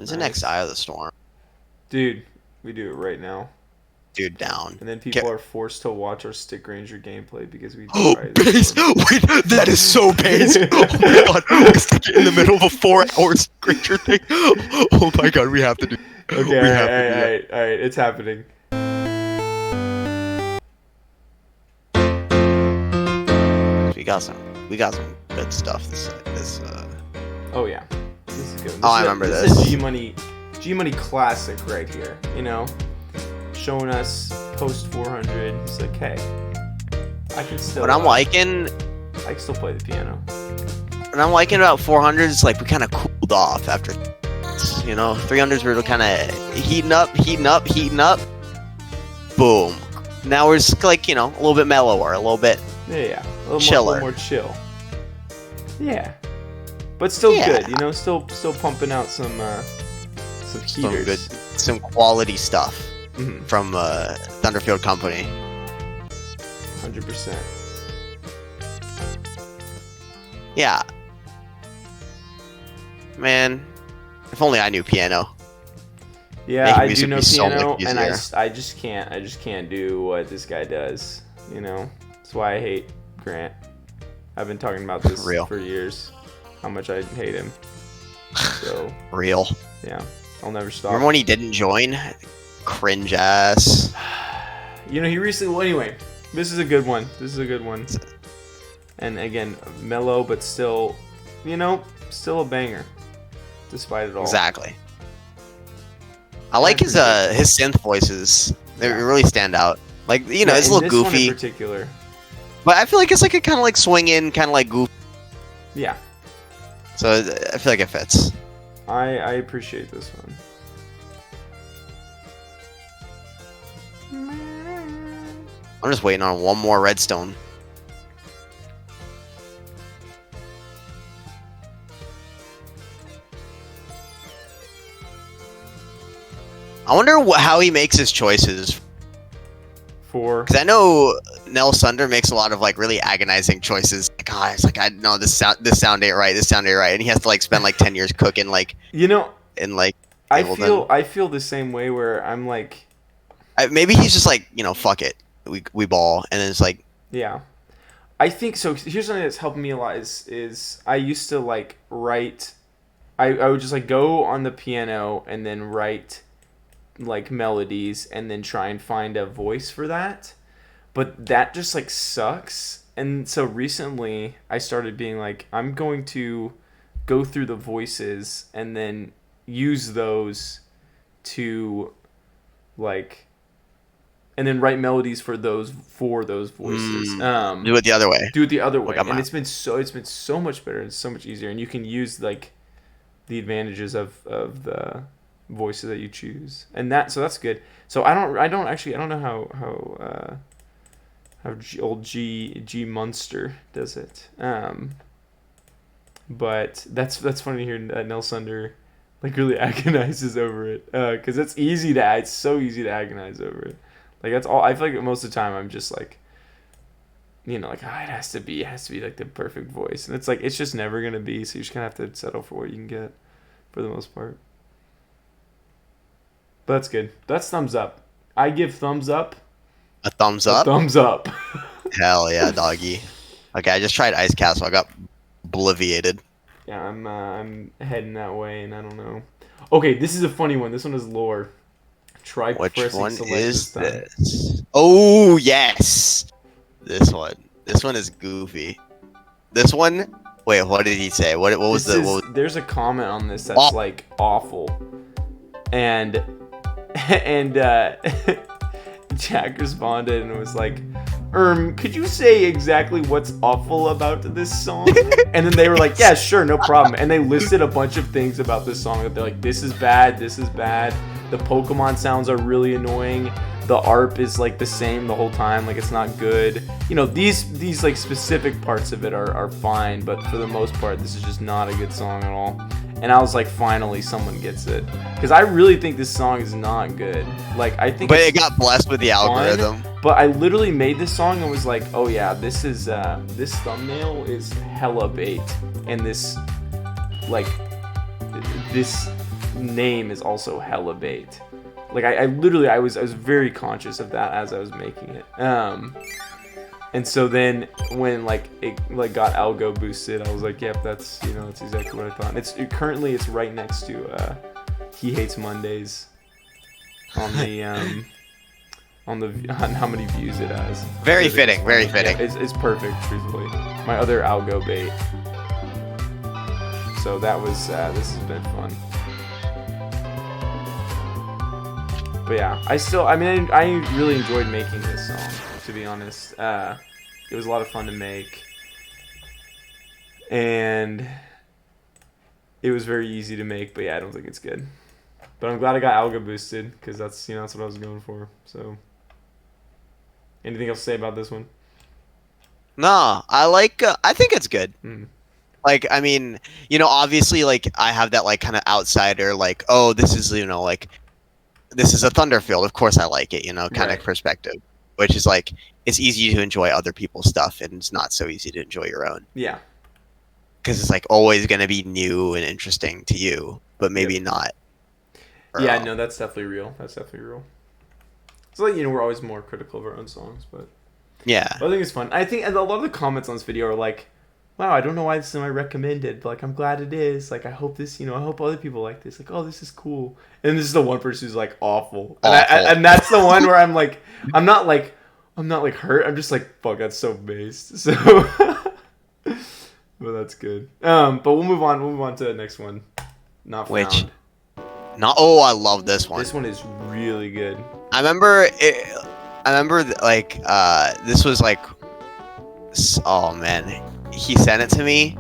When's the next Eye of the Storm? Dude, we do it right now. Dude, down. And then people are forced to watch our Stick Ranger gameplay because we Oh, tried base! Wait, that is so base! Oh my god, we're stuck in the middle of a 4-hour Ranger thing. Oh my god, we have to do. Okay, alright, it's happening. We got some good stuff. Oh yeah, this is good. I remember this. This is a G Money classic right here. You know, showing us post 400. He's like, hey, I can still. What I'm liking. I can still play the piano. What I'm liking about 400s is like we kind of cooled off after. You know, 300s were kind of heating up. Boom. Now we're just like, you know, a little bit mellower, a little bit. Yeah. A Chiller. little more chill. Yeah. But still good, you know, still pumping out some heaters. Some quality stuff from Thunderfield Company. 100%. Yeah. Man, if only I knew piano. Yeah, I do know piano, so and I just can't do what this guy does. You know, that's why I hate Grant. I've been talking about this for years, how much I hate him. So real. Yeah, I'll never stop. Remember when he didn't join? Cringe ass. You know, he recently. Well, anyway, this is a good one. And again, mellow, but still, you know, still a banger, despite it all. Exactly. I like his synth voices. They really stand out. Like, you know, it's a little goofy. One in particular. But I feel like it's like a kind of like swinging, kind of like goofy. Yeah. So I feel like it fits. I appreciate this one. I'm just waiting on one more redstone. I wonder how he makes his choices. Because I know Nell Sunder makes a lot of like really agonizing choices. Like, oh, it's like I know this sound ain't right, and he has to like spend like 10 years cooking like. You know. In like. I feel the same way where I'm like. Maybe he's just like, you know, fuck it, we ball, and then it's like. Yeah, I think so. Here's something that's helped me a lot is I used to like write. I would just like go on the piano and then write like melodies and then try and find a voice for that, but that just like sucks. And so recently I started being like, I'm going to go through the voices and then use those to like, and then write melodies for those voices. Do it the other way. And it's been so much better and so much easier, and you can use like the advantages of the voices that you choose, and that's good. So I don't know how old G Munster does it, but that's funny to hear that Nell Sunder like really agonizes over it, because it's so easy to agonize over it. Like that's all. I feel like most of the time I'm just like, you know, like, it has to be like the perfect voice, and it's like it's just never gonna be. So you're just gonna have to settle for what you can get, for the most part. But that's good. That's thumbs up. I give thumbs up. A thumbs up? Thumbs up. Hell yeah, doggy. Okay, I just tried Ice Castle. I got obliviated. Yeah, I'm heading that way, and I don't know. Okay, this is a funny one. This one is lore. Try Which pressing one select is this? Oh, yes. This one. This one is goofy. This one... Wait, what did he say? What was There's a comment on this that's like awful. And Jack responded and was like, could you say exactly what's awful about this song? And then they were like, yeah, sure, no problem. And they listed a bunch of things about this song that they're like, this is bad. The Pokemon sounds are really annoying. The ARP is like the same the whole time, like it's not good. You know, these like specific parts of it are fine, but for the most part, this is just not a good song at all. And I was like, finally, someone gets it, because I really think this song is not good. Like I think, but it got blessed with the algorithm. But I literally made this song and was like, oh yeah, this thumbnail is hella bait, and this name is also hella bait. Like I literally I was very conscious of that as I was making it. And so then when like it like got algo boosted, I was like, yep, that's that's exactly what I thought. And currently it's right next to He Hates Mondays on the on how many views it has. Very fitting, very fitting. Yeah, it's perfect, truthfully. My other algo bait. So that was this has been fun. But yeah, I really enjoyed making this song, to be honest. It was a lot of fun to make. And it was very easy to make, but yeah, I don't think it's good. But I'm glad I got algo boosted, because that's that's what I was going for. So anything else to say about this one? No, I think it's good. Mm. Like, I mean, obviously, like, I have that, like, kind of outsider, like, oh, this is, like, this is a Thunderfield. Of course I like it, kind of perspective. Which is, like, it's easy to enjoy other people's stuff, and it's not so easy to enjoy your own. Yeah. Because it's, like, always going to be new and interesting to you, but maybe not. Yeah, no, that's definitely real. That's definitely real. So, like, we're always more critical of our own songs, but... Yeah. But I think it's fun. I think a lot of the comments on this video are like, wow, I don't know why this is my recommended, but like I'm glad it is. Like I hope this, I hope other people like this. Like, oh, this is cool. And this is the one person who's like awful. And that's the one where I'm like, I'm not like hurt. I'm just like, fuck, that's so based. So, but that's good. But we'll move on. We'll move on to the next one. Not found. Oh, I love this one. This one is really good. I remember like this was like, oh man. He sent it to me,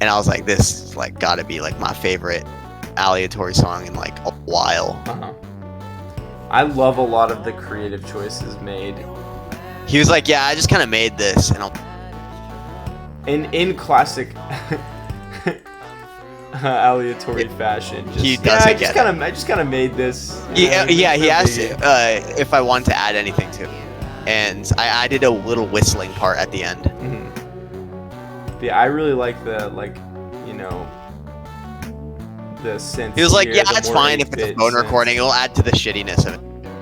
and I was like, "This is like gotta be like my favorite aleatory song in like a while." I love a lot of the creative choices made. He was like, "Yeah, I just kind of made this," and in classic aleatory fashion. He doesn't get it. I just kind of made this. He asked if I wanted to add anything to it, and I added a little whistling part at the end. Mm-hmm. Yeah, I really like the the synth. He was like, "Yeah, it's fine if it's a phone recording. It'll add to the shittiness of it."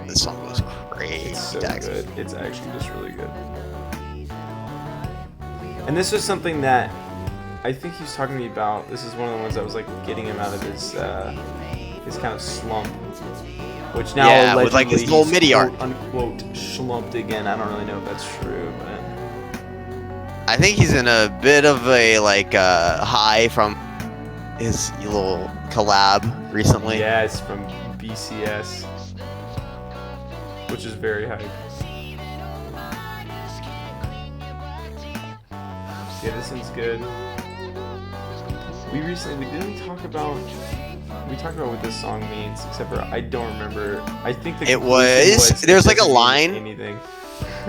This song was great. It's so good. It's actually just really good. And this was something that I think he was talking to me about. This is one of the ones that was like getting him out of his kind of slump. Which now allegedly with like his little MIDI art, unquote, slumped again. I don't really know if that's true, but. I think he's in a bit of a like high from his little collab recently. Yeah, it's from BCS, which is very hype. Yeah, this one's good. We didn't talk about what this song means, except for I don't remember. I think there's like a line. Anything.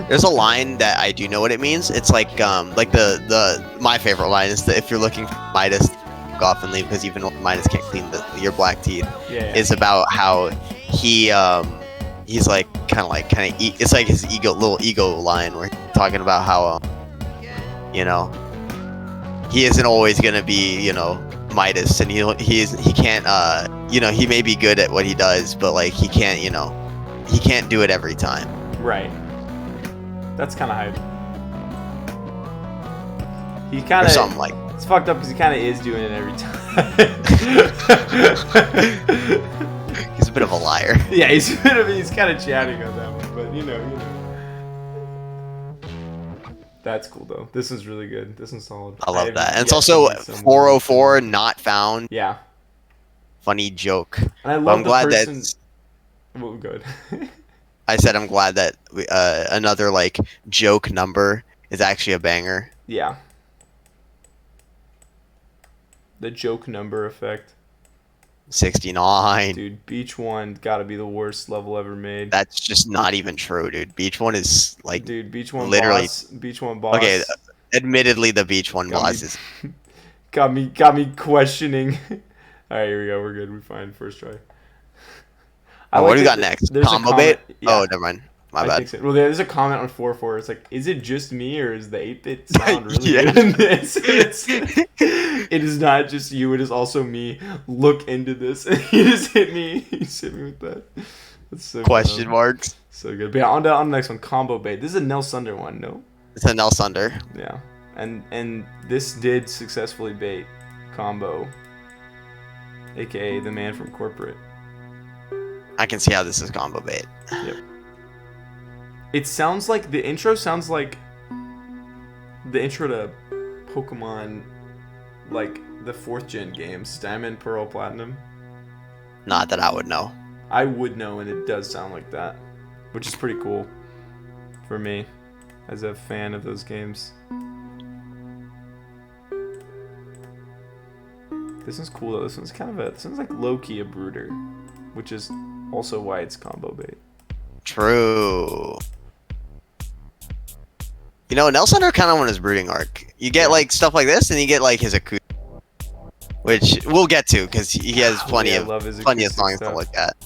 There's a line that I do know what it means. It's like the my favorite line is that if you're looking for Midas, go off and leave because even Midas can't clean your black teeth. Yeah. Is about how he's like kind of it's like his little ego line where he's talking about how he isn't always gonna be Midas, and he can't he may be good at what he does, but like he can't do it every time. Right. That's kind of hype. He kind of something like. It's fucked up because he kind of is doing it every time. He's a bit of a liar. Yeah, he's kind of chatting on that one, but That's cool though. This is really good. This is solid. I love that. And it's also 404 not found. Yeah. Funny joke. And I love that's. Well, good. I said I'm glad that another like joke number is actually a banger. Yeah. The joke number effect. 69. Dude, Beach One gotta be the worst level ever made. That's just not even true, dude. Beach One is like. Dude, Beach One literally. Boss. Beach One Boss. Okay, admittedly, the Beach One Boss is. Got me questioning. All right, here we go. We're good. We're fine. First try. What do we got next? Combo bait? Yeah. Oh, never mind. My bad. Think so. Well, there's a comment on 404. It's like, is it just me or is the 8-bit sound really good in this? It is not just you, it is also me. Look into this. And he just hit me. He just hit me with that. That's so Question good. marks. So good. But yeah, on the next one, combo bait. This is a Nell Sunder one, no? It's a Nell Sunder. Yeah. And this did successfully bait Combo, aka the man from corporate. I can see how this is combo bait. Yep. It sounds like the intro sounds like the intro to Pokemon, like the 4th gen games, Diamond, Pearl, Platinum. Not that I would know. I would know, and it does sound like that, which is pretty cool for me as a fan of those games. This one's cool though. This one's like low-key a brooder, which is also why it's combo bait. True. You know, Nell Sunder kind of won his brooding arc. You get like stuff like this, and you get like his acoustic, which we'll get to because he has plenty of songs stuff to look at.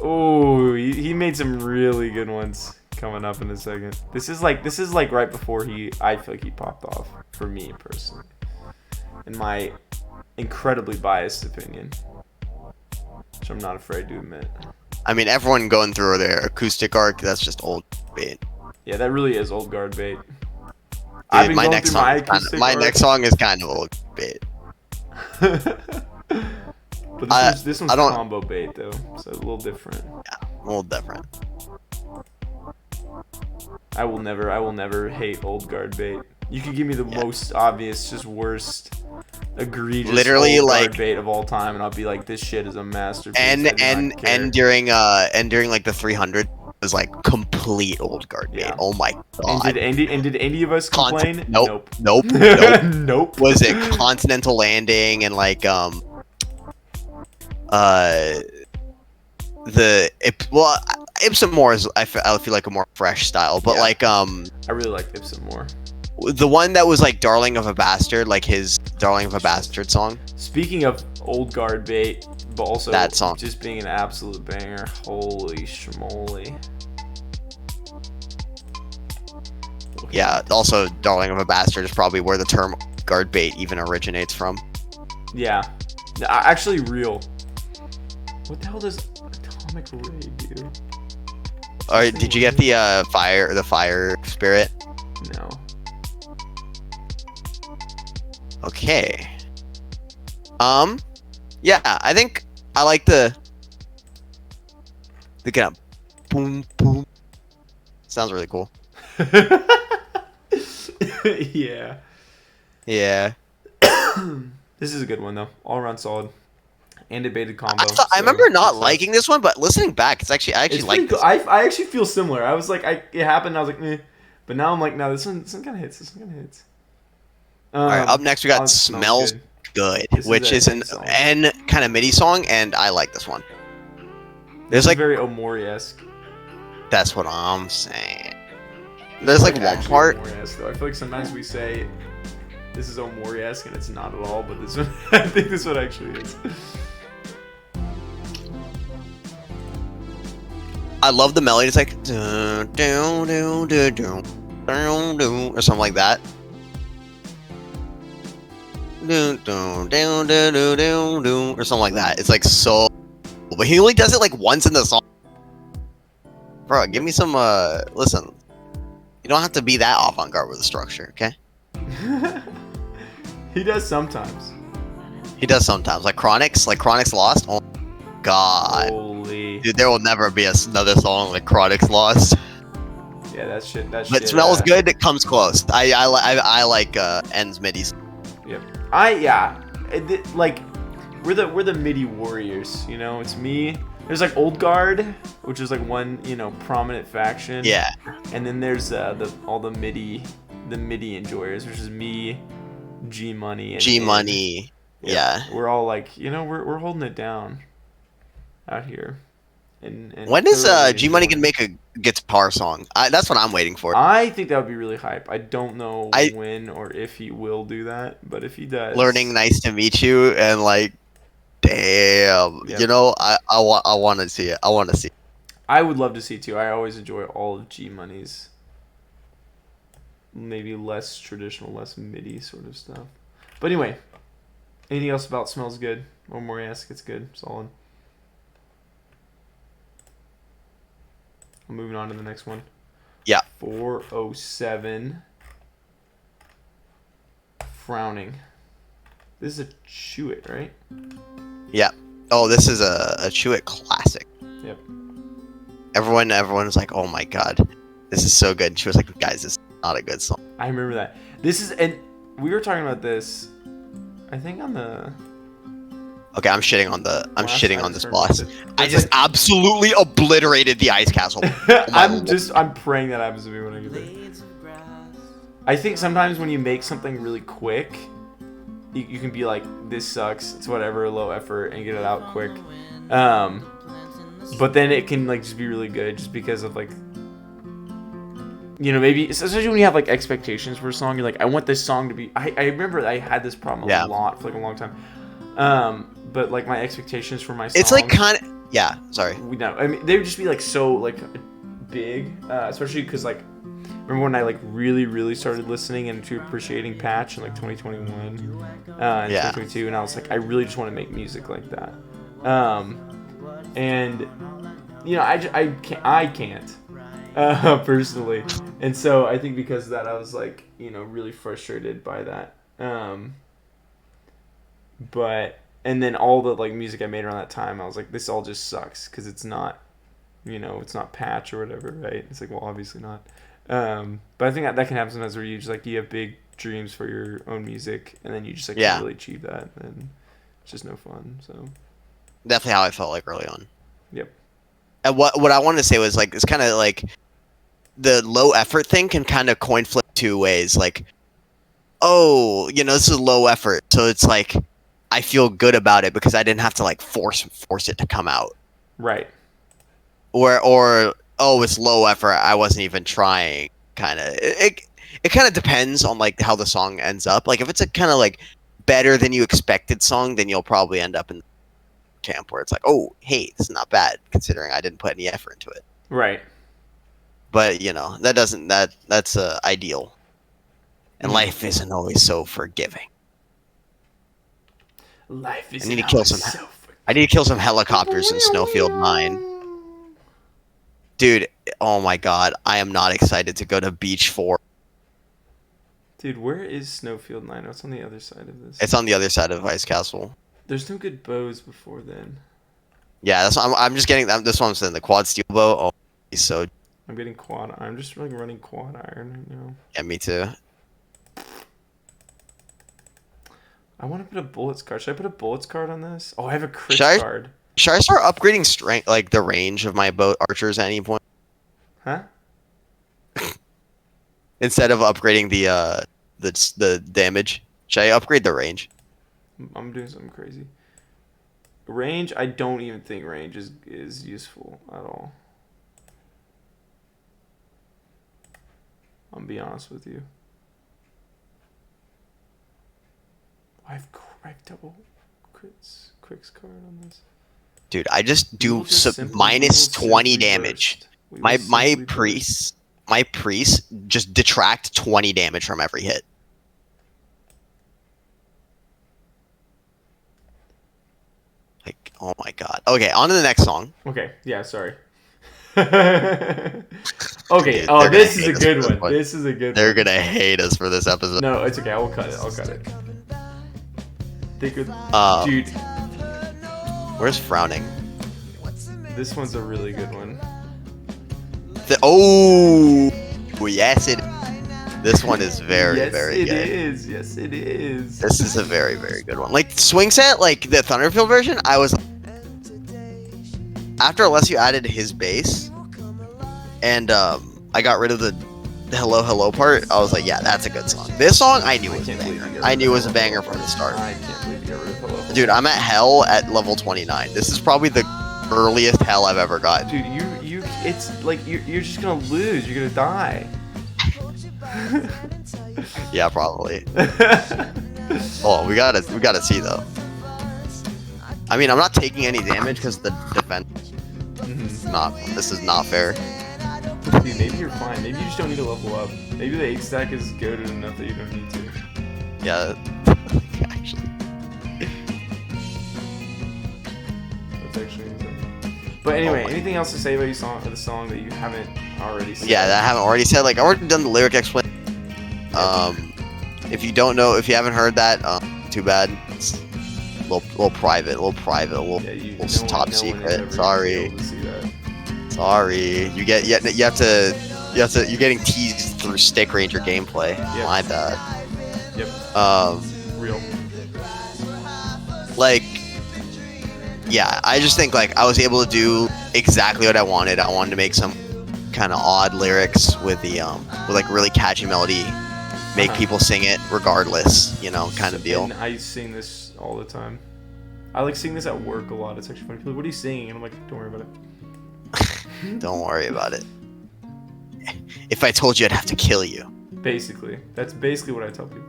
Oh, he made some really good ones coming up in a second. This is like right before I feel like he popped off for me personally, in my incredibly biased opinion, which I'm not afraid to admit. I mean, everyone going through their acoustic arc, that's just old bait. Yeah, that really is old guard bait. Dude, my next song is kind of old bait. But this one's combo bait though, so a little different. Yeah, a little different. I will never hate old guard bait. You could give me the most obvious, just worst, egregious literally old like guard bait of all time, and I'll be like, this shit is a masterpiece. And during like the 300 was like complete old guard bait. Yeah. Oh my god. And did any of us complain? Nope. Nope. Was it Continental Landing and like Ipsum Moore is I feel like a more fresh style, but like I really like Ipsum Moore. The one that was like Darling of a Bastard, like his Darling of a Bastard song. Speaking of old guard bait, but also that song just being an absolute banger. Holy schmoly. Okay. Yeah, also Darling of a Bastard is probably where the term guard bait even originates from. Yeah. Actually real. What the hell does Atomic Ray do? Alright, did you get the fire spirit? No. Okay. Yeah, I think I like the kind of boom boom. Sounds really cool. Yeah. Yeah. This is a good one though. All around solid. And debated combo. I remember not liking this one, but listening back, I actually like this. I actually feel similar. I was like, it happened. I was like, meh. But now I'm like, no, this one kind of hits. All right, up next we got Smells Good, which is an N kind of MIDI song, and I like this one. There's like very Omori-esque. That's what I'm saying. There's like one part. Though. I feel like sometimes we say this is Omori-esque and it's not at all, but this one, I think this one actually is. I love the melody. It's like dun, dun, dun, dun, dun, dun, dun, or something like that. Dun, dun, dun, dun, dun, dun, dun, or something like that. It's like so, but he only does it like once in the song. Bro, give me some. Listen, you don't have to be that avant-garde with the structure, okay? He does sometimes. Like Chronix Lost. Oh god. Holy. Dude, there will never be another song like Chronix Lost. Yeah, that shit. But Smells Good. It comes close. I like N's midis. Yep. Like we're the MIDI warriors. You know, it's me. There's like Old Guard, which is like one prominent faction. Yeah. And then there's all the MIDI enjoyers, which is me, G Money. Yeah. We're all like we're holding it down out here. And when is G Money gonna make a guitar song? That's what I'm waiting for. I think that would be really hype. I don't know when or if he will do that, but if he does, learning Nice to Meet You and like, damn, yep. I want to see it. I want to see it. I would love to see it too. I always enjoy all of G Money's maybe less traditional, less MIDI sort of stuff. But anyway, Anything else about Smells Good? Or Moriask, it's good. Solid. I'm moving on to the next one. Yeah. 407. Frowning. This is a Chew It, right? Yeah. Oh, this is a Chew It classic. Yep. Everyone's like, oh my god, this is so good. And she was like, guys, this is not a good song. I remember that. This is, and we were talking about this, I think on the... Okay, I'm shitting on this boss. I It's just absolutely obliterated the ice castle. I'm praying that happens to me when I get there. I think sometimes when you make something really quick, you can be like, this sucks, it's whatever, low effort, and get it out quick. But then it can like just be really good just because of like, you know, maybe especially when you have like expectations for a song, you're like, I want this song to be. I remember I had this problem a lot for like a long time. But like my expectations for my songs, it's like kind of sorry. No, I mean they would just be like so like big, especially because like remember when I like really started listening and to appreciating Patch in like 2021 and 2022, and I was like, I really just want to make music like that. And you know, I can't personally, and so I think because of that I was like, you know, really frustrated by that. But and then all the like music I made around that time, I was like, this all just sucks because it's not, you know, it's not Patch or whatever, right? It's like, well, obviously not. But I think that can happen sometimes where you just like you have big dreams for your own music and then you just like can't really achieve that, and it's just no fun. So definitely how I felt like early on. Yep. And what I wanted to say was like it's kind of like the low effort thing can kind of coin flip two ways. Like, oh, you know, this is low effort, so it's like I feel good about it because I didn't have to like force it to come out. Right. Or oh, it's low effort, I wasn't even trying. Kind of it kind of depends on like how the song ends up. Like if it's a kind of like better than you expected song, then you'll probably end up in the camp where it's like, oh, hey, this is not bad considering I didn't put any effort into it. Right. But you know, that's ideal. And life isn't always so forgiving. Life is. I need to kill some helicopters in Snowfield 9. Dude, oh my god, I am not excited to go to Beach 4. Dude, where is Snowfield 9? What's on the other side of this? It's on the other side of Ice Castle. There's no good bows before then. Yeah, that's I'm just getting this one. I'm saying the quad steel bow. Oh, he's so. I'm getting quad. I'm just like running quad iron right now. Yeah, me too. I want to put a bullets card. Should I put a bullets card on this? Oh, I have a crit card. Should I start upgrading strength, like the range of my bow archers at any point? Huh? Instead of upgrading the damage, should I upgrade the range? I'm doing something crazy. Range, I don't even think range is useful at all. I'll be honest with you. I have double quicks card on this. Dude, I just do minus 20 damage. My priests just detract 20 damage from every hit. Like, oh my god. Okay, on to the next song. Okay, yeah, sorry. Okay, dude, this is a good one. This is a good one. They're gonna hate us for this episode. No, it's okay. I'll cut it. Dude. Where's Frowning? This one's a really good one. Yes, it. This one is very good. Yes, it is. This is a very, very good one. Like Swing Set, like the Thunderfield version, I was after Alessio added his bass, and I got rid of the hello part. I was like, yeah, that's a good song. This song, I knew it was a banger. I knew it was a banger from the start. I can't believe you got rid of hello. Dude, I'm at hell at level 29. This is probably the earliest hell I've ever got. Dude, it's like you're just gonna lose. You're gonna die. Yeah, probably. Oh, we gotta see though. I mean, I'm not taking any damage because the defense. This is not fair. Dude, maybe you're fine. Maybe you just don't need to level up. Maybe the 8 stack is goated enough that you don't need to. Yeah, actually. But anyway, Oh my- anything else to say about the song that you haven't already said? Yeah, that I haven't already said. Like, I already done the lyric explanation. If you don't know, if you haven't heard that, too bad. It's a little private, a little top secret. Sorry. Sorry. You're getting teased through Stick Ranger gameplay. Yep. My bad. Yep. Real. Like, yeah, I just think like I was able to do exactly what I wanted. I wanted to make some kind of odd lyrics with the with like really catchy melody, make people sing it regardless, kind of deal. And I sing this all the time. I like singing this at work a lot. It's actually funny. People are like, what are you singing? And I'm like, don't worry about it. Don't worry about it. If I told you, I'd have to kill you. Basically, that's basically what I tell people.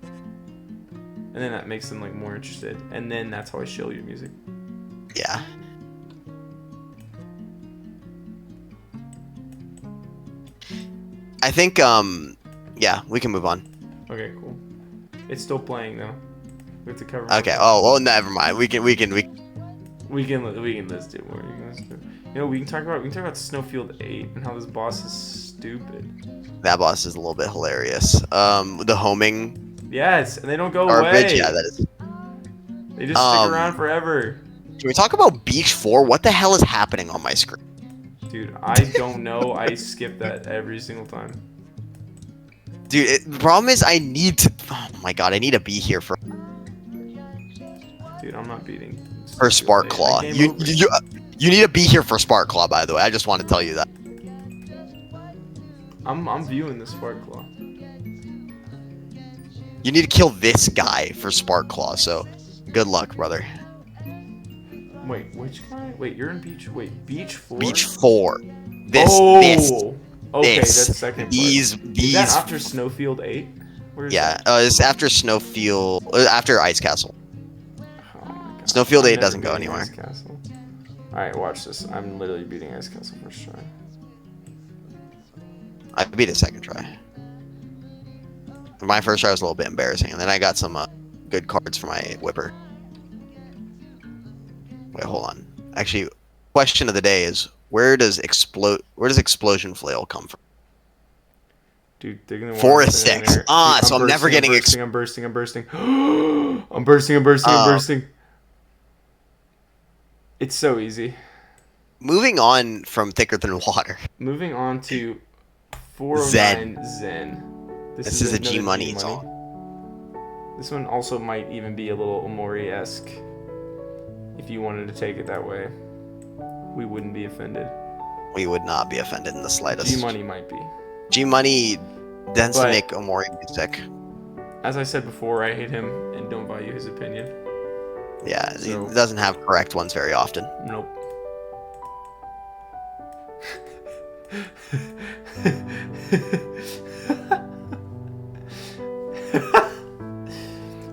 And then that makes them like more interested. And then that's how I show you music. Yeah. I think yeah, we can move on. Okay, cool. It's still playing though. We have to cover. Okay. Oh well, never mind. We can. We can let's do more. We can talk about Snowfield 8 and how this boss is stupid. That boss is a little bit hilarious. The homing. Yes, and they don't go garbage. away. Yeah, that is. They just stick around forever. Can we talk about Beach 4? What the hell is happening on my screen? Dude, I don't know. I skip that every single time. Dude, the problem is I need to. Oh my god, I need to be here for. Dude, I'm not beating. For Spark Claw. You need to be here for Spark Claw, by the way. I just want to tell you that. I'm viewing the Spark Claw. You need to kill this guy for Spark Claw, so good luck, brother. Wait, which guy? Wait, you're in Beach. Wait, Beach 4? Beach 4. This. Okay, that's second part. These. Is that after Snowfield 8? Yeah, it's after Snowfield. After Ice Castle. Oh my god. Snowfield 8 doesn't go anywhere. Alright, watch this. I'm literally beating Ice Castle first try. I beat it second try. My first try was a little bit embarrassing, and then I got some good cards for my Whipper. Wait, hold on. Actually, question of the day is where does Explosion Flail come from? Dude, digging the 4 of 6. So I'm never getting. I'm bursting. I'm bursting. It's so easy. Moving on from Thicker Than Water. Moving on to 409 Zen. This is a G Money song. This one also might even be a little Omori-esque. If you wanted to take it that way, we wouldn't be offended. We would not be offended in the slightest. G Money might be. G Money tends to make Omori music. As I said before, I hate him and don't value his opinion. Yeah, so, he doesn't have correct ones very often. Nope.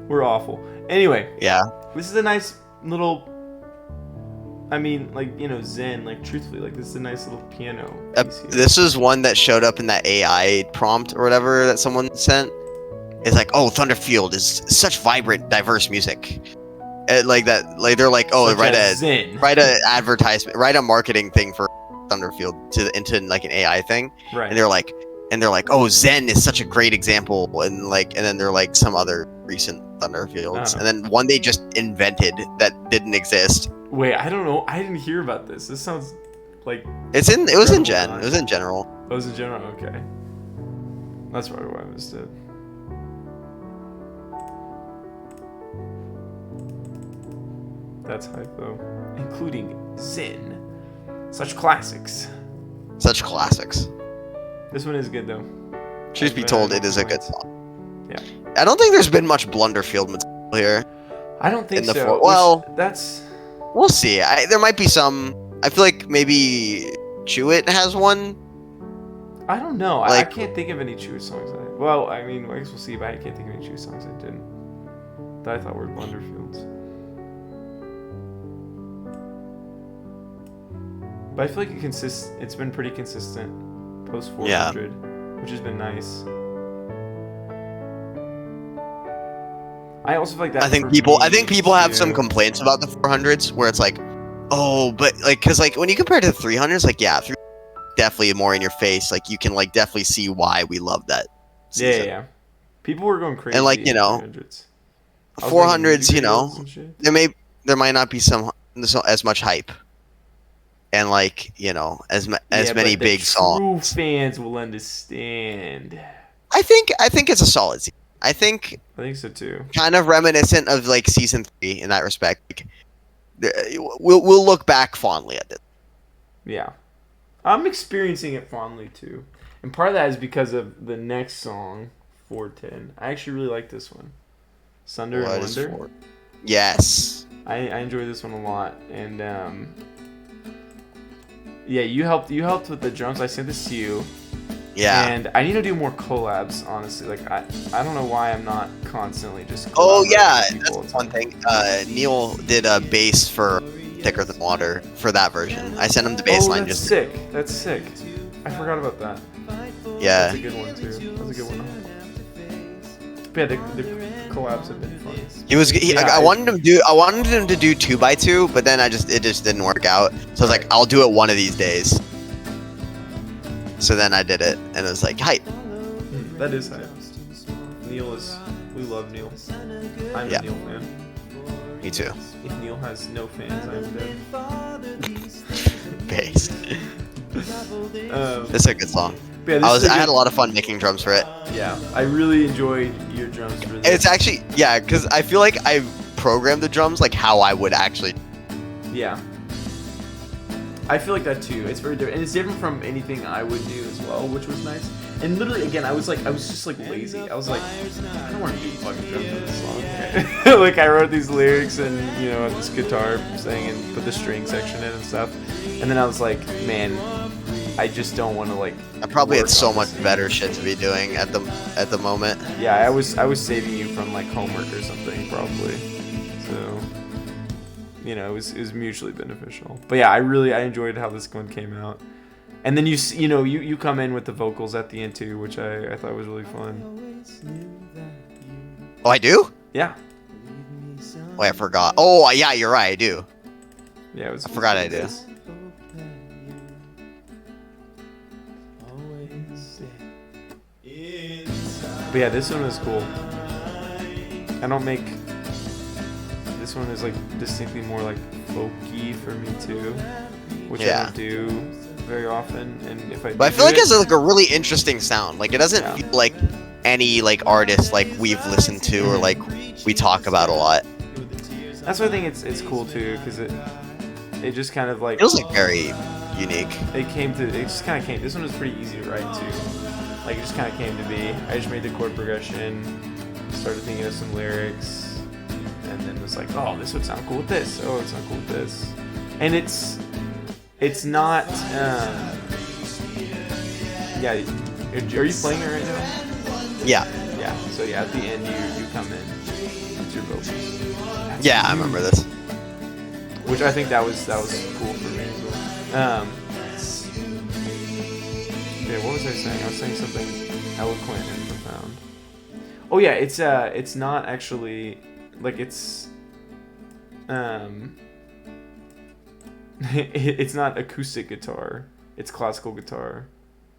We're awful. Anyway. Yeah. This is a nice little. I mean, like, Zen. Like, truthfully, like, this is a nice little piano. This is one that showed up in that AI prompt or whatever that someone sent. It's like, oh, Thunderfield is such vibrant, diverse music. Like that. Like they're like, oh, write a advertisement, write a marketing thing for Thunderfield into like an AI thing. Right. And they're like, oh, Zen is such a great example, and then they're like some other recent Thunderfields, and then one they just invented that didn't exist. Wait, I don't know. I didn't hear about this. This sounds like it was in general. It was in general. Oh, it was in general. Okay, that's probably why I missed it. That's hype though, including Zen. Such classics. This one is good though. Truth be told, it is a good song. Yeah. I don't think there's been much Blunderfield material here. I don't think so. That's. We'll see. There might be some. I feel like maybe Chew It has one. I don't know. I can't think of any Chew songs. I mean, I guess we'll see. But I can't think of any Chew songs I didn't. That I thought were Blunderfields. But I feel like it's been pretty consistent post 400, which has been nice. I also feel like that. I think people have some complaints about the 400s where it's like Oh, but like, cause like when you compare it to the 300s, like yeah, definitely more in your face. Like you can like definitely see why we love that season. Yeah. People were going And like crazy you in know, 300s. I was making music 400s, you videos know, and shit. there might not be as much hype, and like you know as Yeah, many but the big true songs. fans will understand. I think it's a solid season. I think I think so too. kind of reminiscent of like season 3 in that respect. Like, we'll look back fondly at this. Yeah. I'm experiencing it fondly too. And part of that is because of the next song, 410. I actually really like this one. Sunder and What is Wonder. for? Yes. I enjoy this one a lot. And yeah, you helped with the drums. I sent this to you. Yeah. And I need to do more collabs, honestly. Like I don't know why I'm not constantly just Oh collaborating yeah, with people all that's the one time. thing. Neil did a bass for Thicker Than Water for that version. I sent him the bass Oh, line that's just. sick. That's sick. I forgot about that. Yeah. That's a good one too. That's a good one. But yeah, the collabs have been fun. I wanted him to do 2x2, but then it just didn't work out. So I was like, I'll do it one of these days. So then I did it, and it was like hype. That is hype. We love Neil. I'm a Neil fan. Me too. If Neil has no fans, I'm dead. Bass. It's a good song. Yeah, I had a lot of fun making drums for it. Yeah, I really enjoyed your drums for this. It's actually because I feel like I programmed the drums like how I would actually. Yeah. I feel like that too. It's very different, and it's different from anything I would do as well, which was nice. And literally, again, I was just like lazy. I was like, I don't want to do fucking drums for this song. Like I wrote these lyrics and this guitar thing and put the string section in and stuff. And then I was like, man, I just don't want to like. I probably had so much better shit to be doing at the moment. Yeah, I was saving you from like homework or something probably. So. It was mutually beneficial. But yeah, I enjoyed how this one came out. And then you come in with the vocals at the end too, which I thought was really fun. Oh, I do? Yeah. Oh, I forgot. Oh, yeah, you're right. I do. Yeah, I forgot I do. But yeah, this one was cool. I don't make. This one is like distinctly more like folky for me too, which I don't do very often. And if I, but I feel like it's like a really interesting sound. Like it doesn't feel like any like artist like we've listened to or like we talk about a lot. That's why I think it's cool too, because it just kind of like it was like very unique. It just kind of came. This one was pretty easy to write too. Like it just kind of came to be. I just made the chord progression, started thinking of some lyrics. And then it was like, oh, this would sound cool with this. Oh, it would sound cool with this. And it's not. Yeah, are you playing it right now? Yeah. Yeah. So yeah, at the end you come in with your vocals. Yeah, I remember this. Which I think that was cool for me as well. Okay, what was I saying? I was saying something eloquent and profound. Oh yeah, it's not actually. Like it's it's not acoustic guitar, it's classical guitar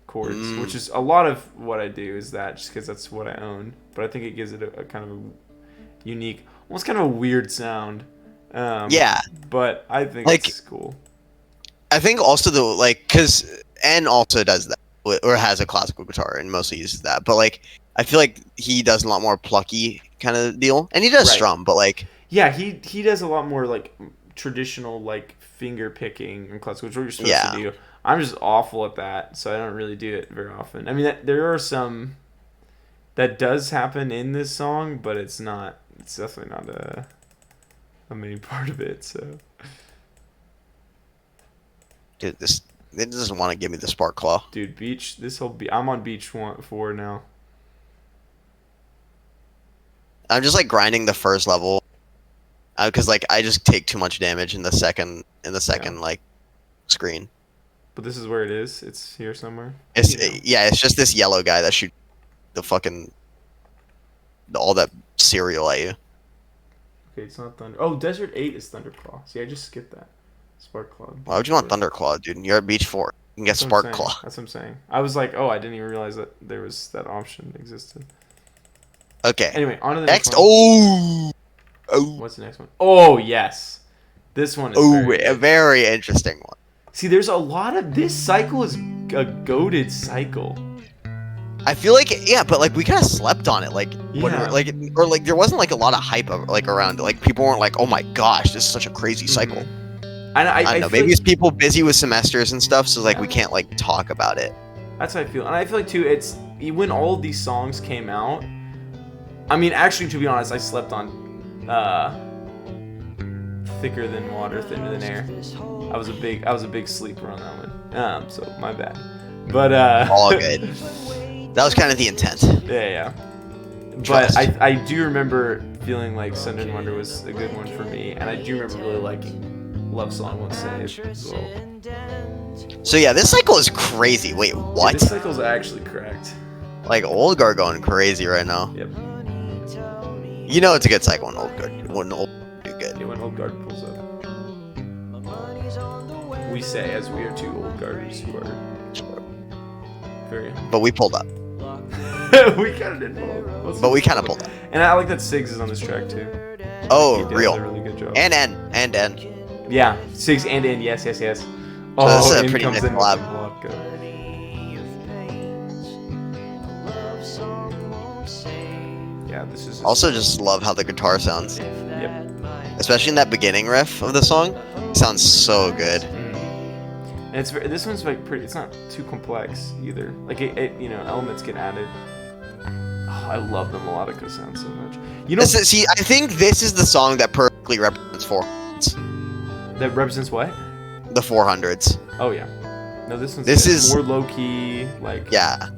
chords, which is a lot of what I do is that, just because that's what I own. But I think it gives it a kind of a unique, almost kind of a weird sound. But I think it's cool. I think also because N also does that, or has a classical guitar and mostly uses that. But like I feel like he does a lot more plucky kind of deal, and he does strum, but like he does a lot more like traditional like finger picking and classical, which is what you're supposed to do. I'm just awful at that, so I don't really do it very often. I mean, there are some that does happen in this song, but it's definitely not a main part of it. So, dude, it doesn't want to give me the spark claw. Dude, I'm on beach 4 now. I'm just like grinding the first level, because like I just take too much damage in the second like screen. But this is where it is. It's here somewhere. It's just this yellow guy that shoots all that cereal at you. Okay, it's not Thunder. Oh, Desert 8 is Thunderclaw. See, I just skipped that. Spark Why would you want Thunderclaw, dude? You're at Beach 4. You can get Sparkclaw. That's what I'm saying. I was like, oh, I didn't even realize that there was that option existed. Okay. Anyway, on to the next one. Oh. What's the next one? Oh, yes. This one is a very interesting one. See, there's a lot of... This cycle is a goated cycle. I feel like, yeah, but like we kind of slept on it, like when we're, like, or like there wasn't like a lot of hype like around it. Like people weren't like, oh my gosh, this is such a crazy cycle. And I don't know. Maybe it's people busy with semesters and stuff, so like we can't like talk about it. That's how I feel, and I feel like too. It's when all of these songs came out. I mean, actually, to be honest, I slept on Thicker Than Water, Thinner Than Air. I was a big sleeper on that one. So my bad. But all good. That was kind of the intent. Yeah. But I do remember feeling like Thunder and Wonder was a good one for me, and I do remember really liking Love Song Won't Save as well. So yeah, this cycle is crazy. Wait, what? Yeah, this cycle's actually cracked. Like Old Guard going crazy right now. Yep. You know it's a good cycle when Old Guard do good. Yeah, when Old Guard pulls up. We say as we are two Old Guarders who are very. But we pulled up. We kind of did pull up. But we kind of pulled up. And I like that Siggs is on this track too. Oh, he real. Does a really good job. And N. Yeah, Siggs and N. Yes. So Oh, this is a in pretty comes nice in collab. Yeah, this is. Also, just love how the guitar sounds. Yep. Especially in that beginning riff of the song, it sounds so good. And this one's like pretty. It's not too complex either. Like elements get added. Oh, I love the melodica sound so much. I think this is the song that perfectly represents 400s. That represents what? The 400s. Oh yeah. No, this is more low key. Like yeah.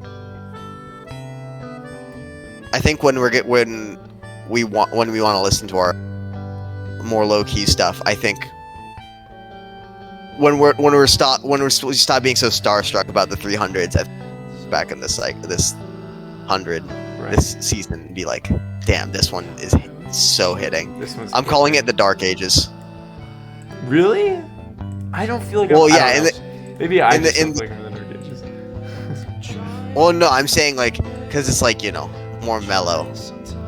I think when we want to listen to our more low key stuff, I think when we stop being so starstruck about the 300s, back in this 100 this season, and be like, damn, this one is so hitting. I'm calling it the Dark Ages. Really? I don't feel like. Maybe I just don't like the Dark Ages. Well, no, I'm saying like because it's like more mellow.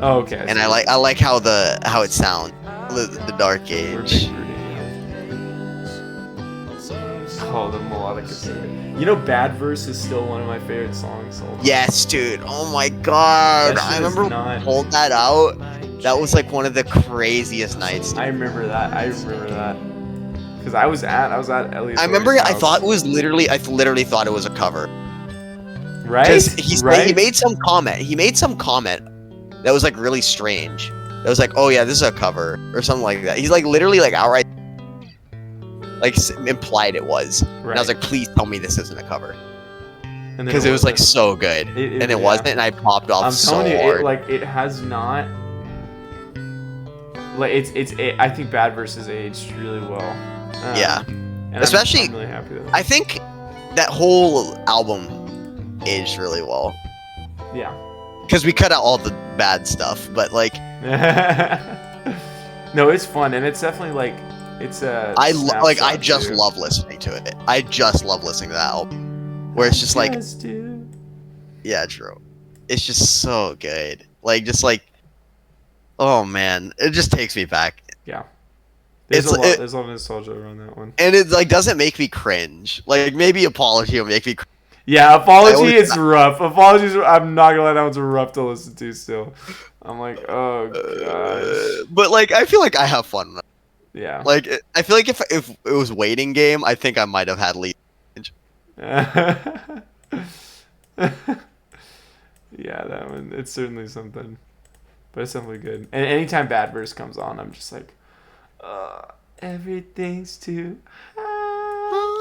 Oh, okay. And I like how it sounds. The Dark Age. Oh, the melodic is so good. Bad Verse is still one of my favorite songs. Yes, dude. Oh my god. I remember when we pulled that out. That was like one of the craziest nights. Dude. I remember that. Because I was at Elliot's. I remember. I literally thought it was a cover. Right. Because he made some comment. He made some comment that was like really strange. That was like, oh yeah, this is a cover or something like that. He's like literally like outright like implied it was. Right. And I was like, please tell me this isn't a cover. Because it was like so good, and it wasn't, and I popped off so hard. I'm telling you, it has not. Like I think Bad Verse has aged really well. Yeah. And especially, I'm really happy with it. I think that whole album aged really well. Yeah. Because we cut out all the bad stuff, but like. No, it's fun, and it's definitely like it's a. I just love listening to it. I just love listening to that album, where it's just like. Yeah, true. It's just so good. Like just like. Oh man, it just takes me back. Yeah. There's a lot of nostalgia around that one. And it like doesn't make me cringe. Like maybe Apology will make me cringe. Yeah, Apology is rough. I'm not gonna lie, that one's rough to listen to still. I'm like, oh gosh. But like I feel like I have fun. Yeah. Like I feel like if it was Waiting Game, I think I might have had lead. Yeah, that one. It's certainly something. But it's definitely good. And anytime Bad Verse comes on, I'm just like, everything's too high.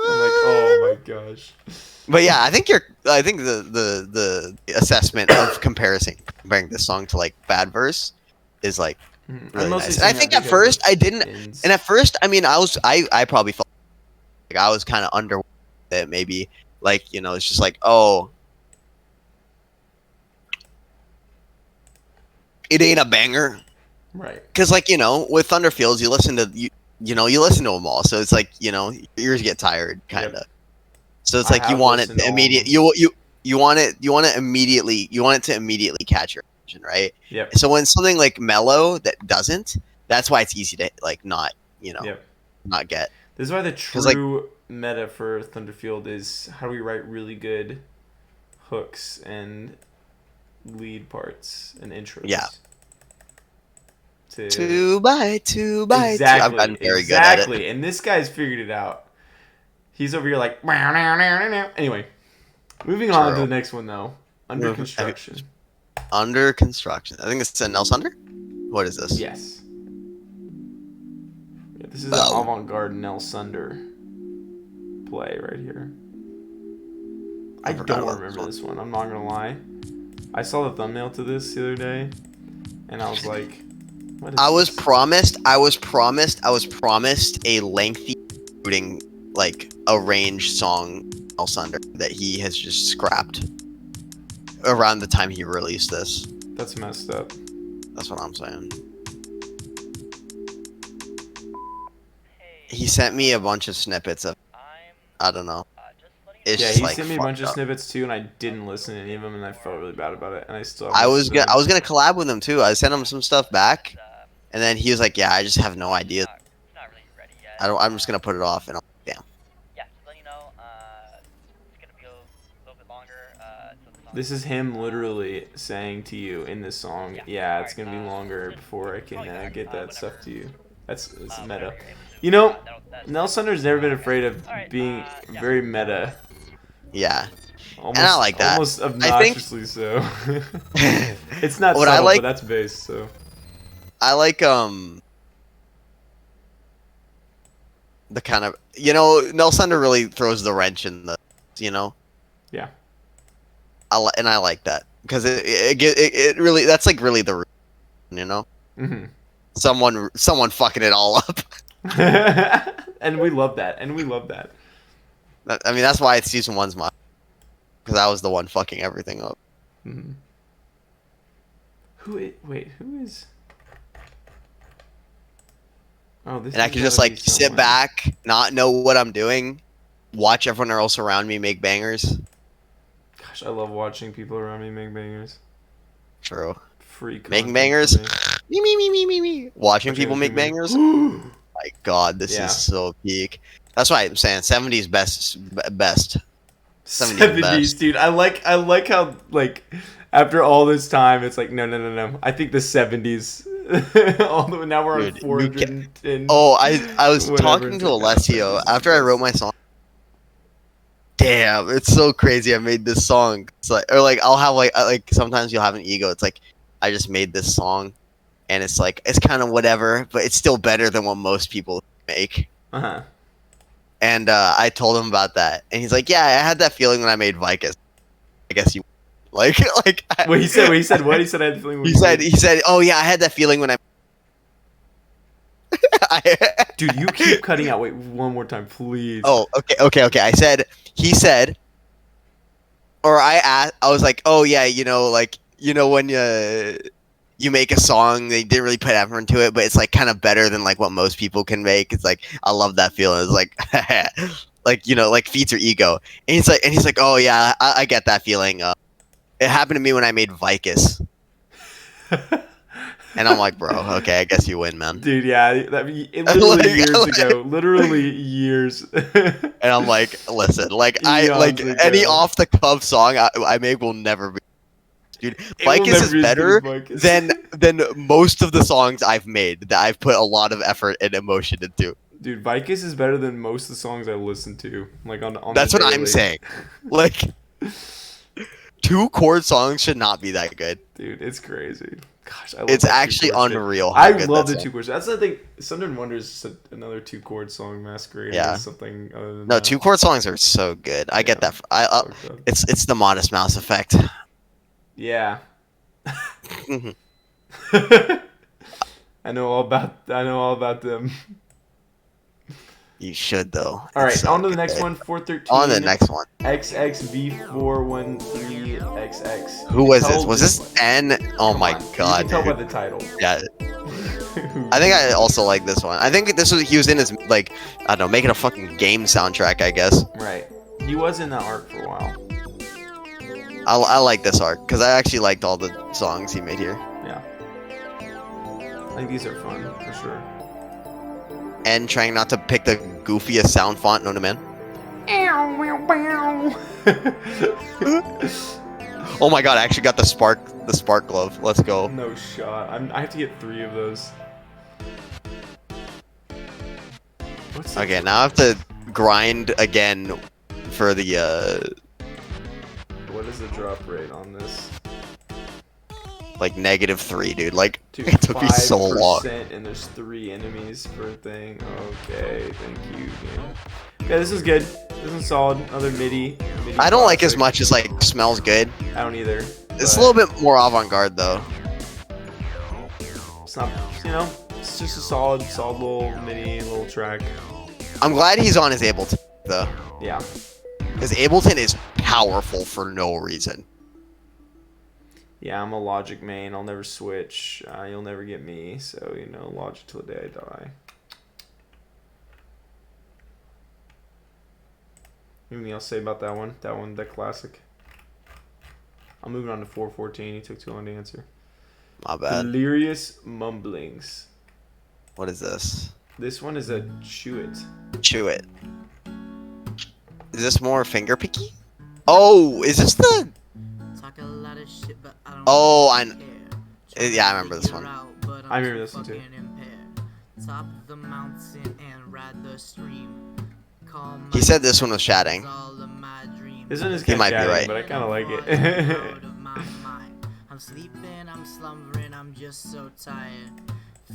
I'm like, oh my gosh. But yeah, I think the assessment of comparing this song to like Bad Verse is like really nice. And I think at first I didn't, and at first I mean I probably felt like I was kind of under it maybe, like it's just like, oh, it ain't a banger, right? Because like with Thunderfields, you listen to you listen to them all, so it's like your ears get tired, kind of. Yep. So it's like you want it immediate. You want it to immediately catch your attention, right? Yep. So when something like mellow that doesn't, that's why it's easy to like not not get. This is why the true meta for Thunderfield is how do we write really good hooks and lead parts and intros. Yeah. Two by two. Exactly. I've gotten very good at it. And this guy's figured it out. He's over here like. Anyway, moving on to the next one though. Under construction. Under construction. I think it's a Nels Under. What is this? Yes. Yeah, this is an avant-garde Nels Sunder play right here. I don't remember this one. I'm not gonna lie. I saw the thumbnail to this the other day, and I was like, "What is I was this?" promised a lengthy, like arranged song Nels Sunder that he has just scrapped around the time he released this. That's messed up. That's what I'm saying. He sent me a bunch of snippets of. I don't know. He sent me a bunch of snippets too, and I didn't listen to any of them, and I felt really bad about it. And I still. I was gonna collab with him too. I sent him some stuff back, and then he was like, "Yeah, I just have no idea. I'm just gonna put it off." And I'm like, "Damn." Yeah, just let you know. It's gonna be a little bit longer. This is him literally saying to you in this song, "Yeah, it's gonna be longer before I can get that stuff to you." It's meta. Nels Sunder's never been afraid of being very meta. Yeah. And I like that. Almost obnoxiously so. It's not what subtle, but that's bass, so. I like the kind of Nels Sunder really throws the wrench in the Yeah. I like that because it really that's like really the Mm-hmm. someone fucking it all up. And we love that. I mean, that's why it's season 1's mine, because I was the one fucking everything up. Mm-hmm. Who is? Oh, this. And I could just like sit back, not know what I'm doing, watch everyone else around me make bangers. Gosh, I love watching people around me make bangers. True. Freak. Making bangers. Me. Watching people make bangers. My God, this is so peak. That's why I'm saying 70s best. 70s best. Dude. I like how like after all this time, it's like no. I think the 70s. Now we're on 410. Oh, I was talking to Alessio after I wrote my song. Damn, it's so crazy. I made this song. It's like, or like I'll have like sometimes you'll have an ego. It's like I just made this song, and it's like it's kind of whatever, but it's still better than what most people make. Uh-huh. And I told him about that, and he's like, "Yeah, I had that feeling when I made Vicus. I guess you like." What he said? What he said? What he said? I had the feeling. He said, "Oh yeah, I had that feeling when I." Dude, you keep cutting out. Wait, one more time, please. Oh, okay. He said, or I asked. I was like, "Oh yeah, when you make a song, they didn't really put effort into it, but it's like kind of better than like what most people can make. It's like I love that feeling. It's like, like feats your ego." And he's like, "Oh yeah, I get that feeling. It happened to me when I made Vicus." And I'm like, "Bro, okay, I guess you win, man." Dude, yeah, literally years. And I'm like, "Listen, any off the cuff song I make will never be." Dude, Vicus is better than most of the songs I've made that I've put a lot of effort and emotion into. Dude, Vicus is better than most of the songs I listen to. Like on That's what I'm saying. Like 2-chord songs should not be that good. Dude, it's crazy. Gosh, I love it's actually unreal. I love the 2 chords. That's the thing. Thunder and Wonder is another 2-chord song masquerade as something other than No, 2-chord songs are so good. I get that. It's the Modest Mouse effect. Yeah. I know all about them. You should though. All right, on to the next one. 413. On the next one. XXV413XX. Who was this? Was this N? Oh my God. You can tell by the title. Yeah. I think I also like this one. I think this was he was in his like I don't know, making a fucking game soundtrack, I guess. Right. He was in that arc for a while. I like this arc because I actually liked all the songs he made here. Yeah. I think these are fun for sure. And trying not to pick the goofiest sound font known to man. Oh my god! I actually got the spark glove. Let's go. No shot. I have to get 3 of those. What's Okay, now I have to grind again for the What is the drop rate on this? like -3, dude. Like Dude, it took me so long. 5%, and there's 3 enemies per thing. Okay, thank you, game. Okay, this is good. This is solid. Another MIDI I don't like as classic. much as like smells good. I don't either. It's but a little bit more avant-garde though. It's not, you know, it's just a solid little MIDI little track. I'm glad he's on his Ableton though, Yeah. because Ableton is powerful for no reason. Yeah, I'm a Logic main. I'll never switch. You'll never get me. So, you know, Logic till the day I die. Anything else to say about that one? That classic. I'm moving on to 414. He took too long to answer. My bad. Delirious Mumblings. What is this? This one is a Chew It. Chew It. Is this more finger picky? Oh, is this the? Talk a lot of shit, but I don't Oh, care. yeah, I remember this one. I remember this one too. Top of the mountain and ride the stream. Call He said this one was chatting. all of my dreams. This one is He kind might of be right. but I kind of like it. Out of my mind. I'm sleeping, I'm slumbering, I'm just so tired.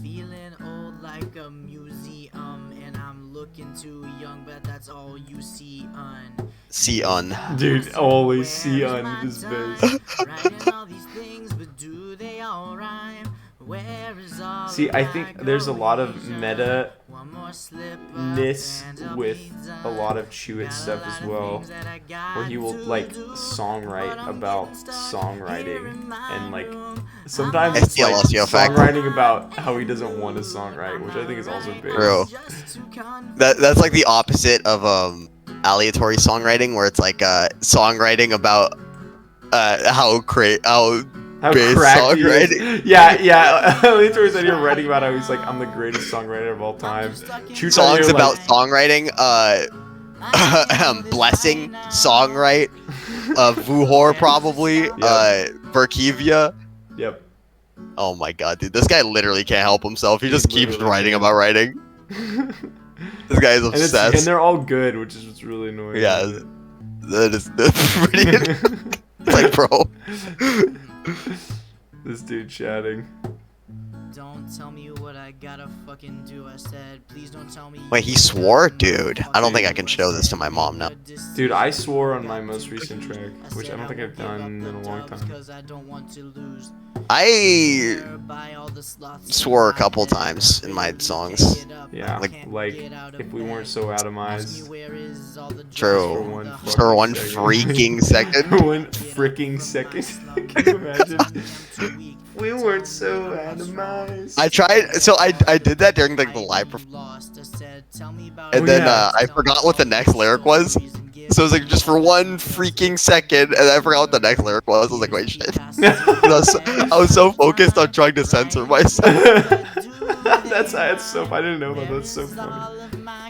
Feeling old like a museum, and I'm looking too young, but that's all you see on. See on. Dude, always see on this base. Writing all these things, but do they all rhyme? Where is all See, I think there's a lot of meta-ness One more slip with a lot of Chew It stuff as well, where he will like songwrite about songwriting, and like sometimes it's like STLSU effect. songwriting about how he doesn't want to songwrite, which I think is also big. True. That's like the opposite of aleatory songwriting, where it's like songwriting about how How bass cracked he is. songwriting. Yeah. Later said you're writing about how he's like, I'm the greatest songwriter of all time. Chew songs you're about like, songwriting. Blessing songwrite. Vuhor probably. Yep. Verkivia. Yep. Oh my god, dude, this guy literally can't help himself. He He just keeps literally writing can't. about writing. This guy is And obsessed. they're all good, which is what's really annoying. Yeah, that's pretty. Like, bro. This dude chatting. Don't tell me what I gotta fucking do. I said, please don't tell me. Wait, he swore? Dude, I don't think I can show this to my mom now. Dude, I swore on my most recent track, which I don't think I've done in a long time. I swore a couple times in my songs. Yeah, like if we weren't so atomized. True. For For one second. freaking second. One freaking second. Can you imagine? We weren't so atomized. I tried, so I did that during like the live performance, and then I forgot what the next lyric was. So it was like just for one freaking second, and I forgot what the next lyric was. I was like, wait, shit. I was so focused on trying to censor myself. That's so. I didn't know that. That's so funny.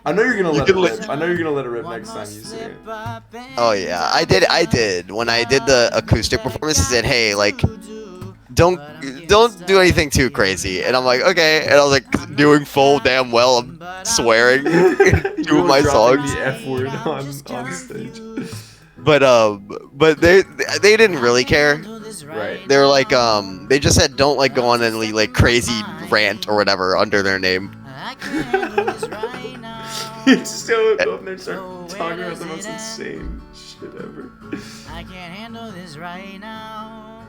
I know you're gonna let it rip. I know you're gonna let it rip next time you sing it. Oh yeah, I did. When I did the acoustic performance, I said, hey, like, don't do anything too crazy. And I'm like, okay. And I was like doing full damn well. I'm swearing to my songs. The F word on stage. But they didn't really care. Right. They were like, they just said don't like go on any like crazy rant or whatever under their name. You still go up there and start talking about the most insane shit ever. I can't handle this right now.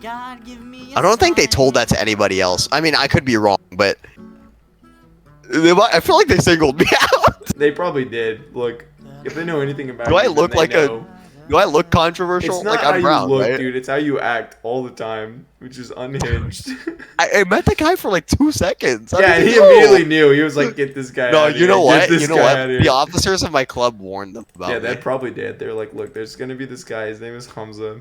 God, give me I don't think they told that to anybody else. I mean, I could be wrong, but I feel like they singled me out. They probably did. Look, if they know anything about Do I you, then look they like a- know. Do I look controversial? It's not like how I'm brown, you look, right? dude. It's how you act all the time, which is unhinged. I met the guy for like 2 seconds. Yeah, and he immediately knew. He was like, "Get this guy No, out of you here. know what? Get this You know guy what? out of The here." officers of my club warned them about Yeah, me. they probably did. They were like, "Look, there's gonna be this guy. His name is Hamza,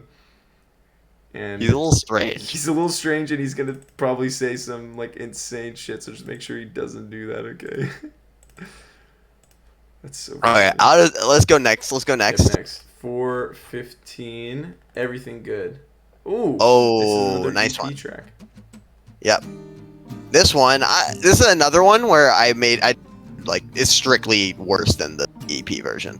and He's a little strange. he's a little strange, and he's gonna probably say some like insane shit. So just make sure he doesn't do that, okay?" That's so. Okay, funny. let's go next. Let's go next. Yep, next 4:15. Everything good. Ooh. Oh, this is another nice EP one. track. Yep. This one, this is another one where I like it's strictly worse than the EP version.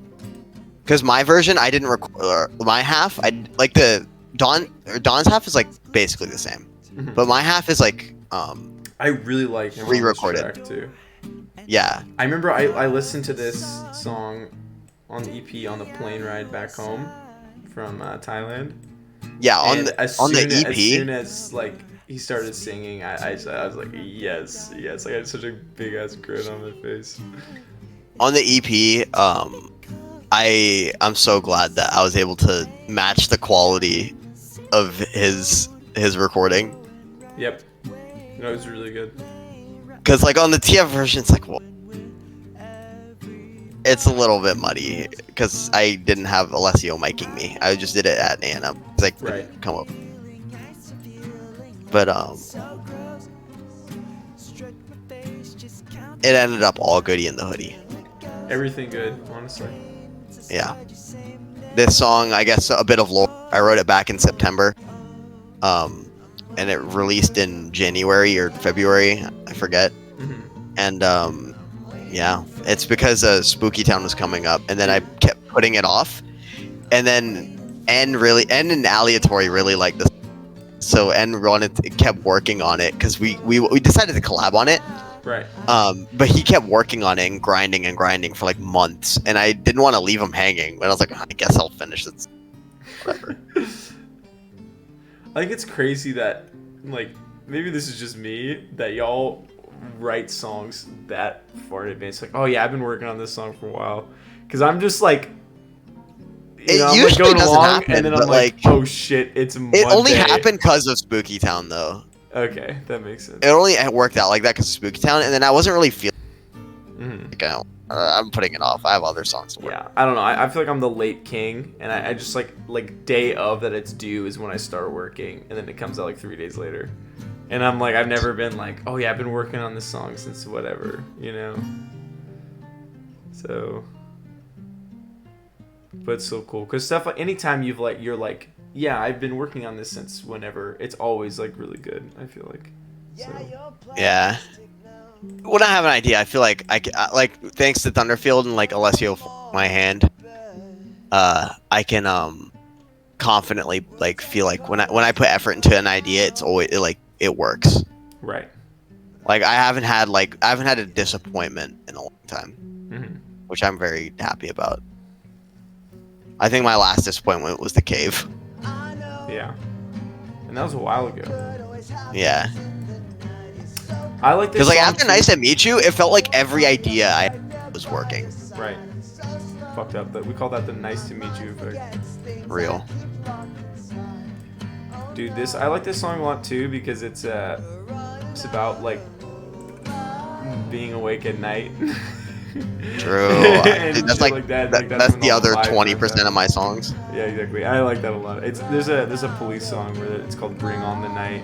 Because my version, I didn't record my half. I like the Don's half is like basically the same, Mhm. but my half is like I really like him on this re-recorded. track too. Yeah. I remember I listened to this song on the EP on the plane ride back home from Thailand. Yeah, on And the as on the soon, EP. As soon as like he started singing, I was like, yes. Like I had such a big ass grin on my face. On the EP, I'm so glad that I was able to match the quality of his recording. Yep. No, it was really good. Because like on the TF version, it's like, well, it's a little bit muddy because I didn't have Alessio miking me. I just did it at A&M because I couldn't Right. come up. But it ended up all goody in the hoodie. Everything good, honestly. Yeah. This song, I guess, a bit of lore. I wrote it back in September, and it released in January or February, I forget. Mhm. And yeah, it's because Spooky Town was coming up, and then I kept putting it off, and then N and Aleatory really liked this, so N kept working on it because we decided to collab on it. Right. But he kept working on it and grinding for like months, and I didn't want to leave him hanging. But I was like, I guess I'll finish this. Whatever. I think it's crazy that, like, maybe this is just me, that y'all write songs that far in advance. Like, oh yeah, I've been working on this song for a while. Because I'm just like, It I'm like usually going doesn't along, happen, and then but, I'm like, like, oh shit, it's Monday. It only happened because of Spooky Town, though. Okay, that makes sense. It only worked out like that because of Spooky Town, and then I wasn't really feeling Mhm. like I'm putting it off. I have other songs to work. Yeah, I don't know. I feel like I'm the late king, and I just like day of that it's due is when I start working, and then it comes out like 3 days later. And I'm like, I've never been like, oh yeah, I've been working on this song since whatever, you know? So, but it's so cool. Because stuff like, anytime you're like, yeah, I've been working on this since whenever, it's always like really good, I feel like. So. Yeah. When I have an idea, I feel like like thanks to Thunderfield and like Alessio my hand, I can confidently like feel like when I put effort into an idea, it's always it works. Right. Like I haven't had a disappointment in a long time, Mm-hmm. which I'm very happy about. I think my last disappointment was The Cave. Yeah. And that was a while ago. Yeah. I like this Because like song after too. Nice to Meet You, it felt like every idea I had was working. Right. Fucked up. But we call that the nice to meet you effect. Real. Dude, I like this song a lot too because it's about like being awake at night. True. And Dude, that's shit like, like that. that, Like, that's when the all other vibes 20% are of my songs. Yeah, exactly. I like that a lot. There's a police song where it's called "Bring On the Night,"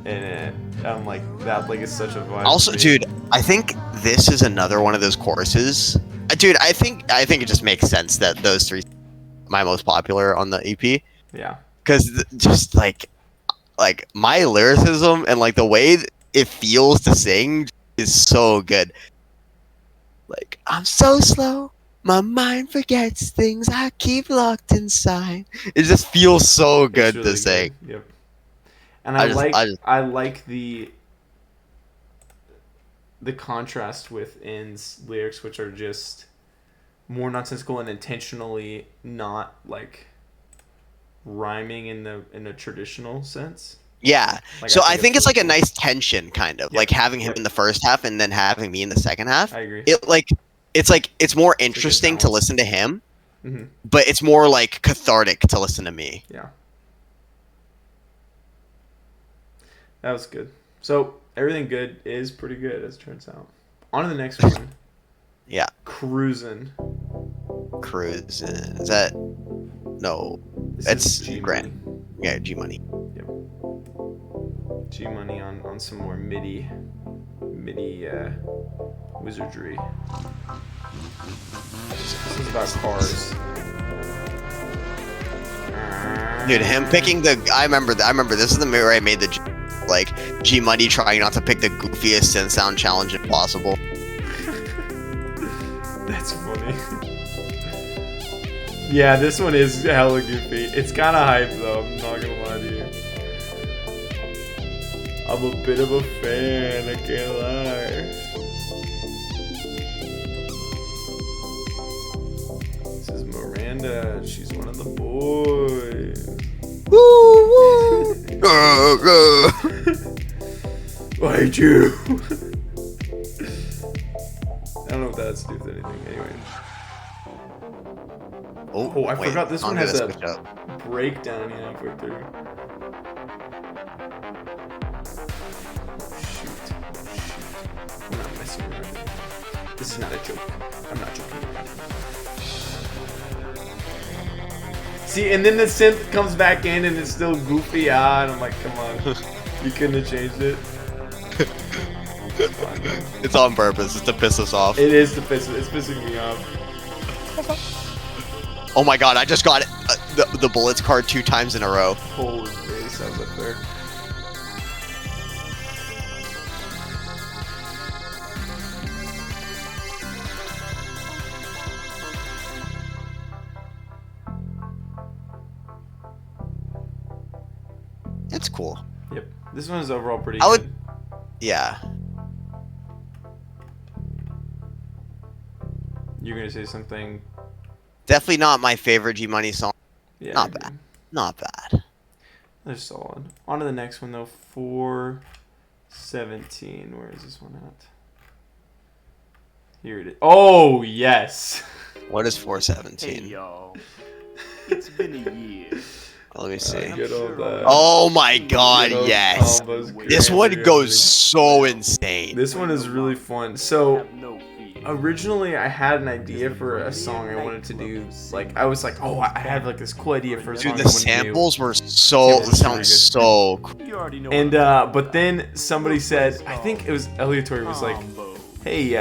and I'm like that. Like it's such a vibe. Also, for me. dude, I think this is another one of those choruses. Dude, I think it just makes sense that those three are my most popular on the EP. Yeah. Because just like my lyricism and like the way it feels to sing is so good. Like, I'm so slow, my mind forgets things I keep locked inside. It just feels so good It's really to sing. good. Yep. And I like the contrast with N's lyrics, which are just more nonsensical and intentionally not like rhyming in a traditional sense. Yeah. Like, So I think it's really like a cool. nice tension, kind of Yep. like having him Yep. in the first half and then having me in the second half. I agree. It's more interesting to balance. listen to him, but it's more like cathartic to listen to me. Yeah. That was good. So everything good is pretty good, as it turns out. On to the next one. Yeah. Cruisin'. Is that no? This It's is G Grant. Money. Yeah, G Money. Yep. G Money on some more MIDI wizardry. This is about cars. Dude, him picking the I remember this is the mirror I made the G Money trying not to pick the goofiest synth sound challenge possible. That's funny. Yeah, this one is hella goofy. It's kind of hype though, I'm not gonna lie to you. I'm a bit of a fan, I can't lie. This is Miranda, she's one of the boys. Woo woo! I hate you! I don't know if that has to do with anything, anyway. Oh, I forgot this one has a breakdown halfway through. Shoot. I'm not messing around. This is not a joke. I'm not joking around. See, and then the synth comes back in and it's still goofy. And I'm like, come on. You couldn't have changed it. It's on purpose. It's to piss us off. It is to piss. It's pissing me off. Oh my god! I just got the bullets card 2 times in a row. Holy face! I was up there. It's cool. Yep. This one is overall pretty I good. would. Yeah. You're gonna say something. Definitely not my favorite G Money song. Yeah. Not bad. Not bad. They're solid. On to the next one though. 417. Where is this one at? Here it is. Oh yes. What is 417? Hey y'all, it's been a year. Let me see. Good old, Oh my god, good old yes. combos, This one great. goes so insane. This one is really fun. So Have no fear. originally I had an idea for a song I wanted to do. Like I was like, oh, I had like this cool idea for a song. Dude, I the wanted to do. samples were so Samples were sound really so cool. You already know. And but then somebody said, I think it was Eliatori was like, hey,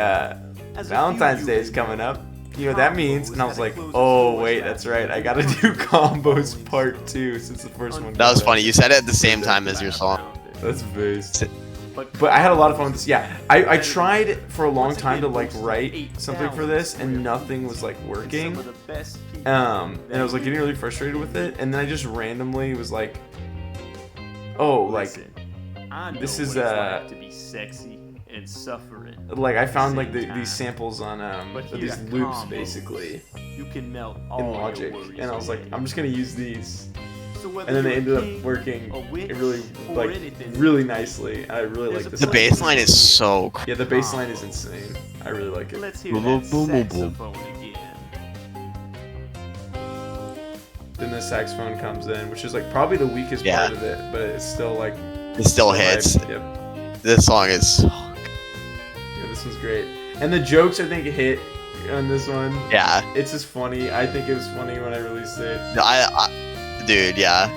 Valentine's Day is coming up. You know what that means? And I was like, oh wait, that's right. I gotta do combos part 2 since the first one. That was funny. You said it at the same time as your song. That's very sick. But I had a lot of fun with this. Yeah, I tried for a long time to like write something for this, and nothing was like working. And I was like getting really frustrated with it, and then I just randomly was like, oh, like this is to be sexy and suffering. like I found like these samples on these here's loops combos. basically You can melt all in your Logic, worries and I was like, away. I'm just gonna use these. So whether And then they you're a ended up king, working a witch, really or like anything, really nicely. I really like this. The bass line is so cool. Yeah, the bass line is insane. I really like it. Let's hear Boom, that boom, boom, boom. saxophone again. Then the saxophone comes in, which is like probably the weakest Yeah. part of it, but it's still like It still hits. Yep. This song is. Yeah, this one's great. And the jokes I think hit on this one. Yeah. It's just funny. I think it was funny when I released it. Dude, yeah.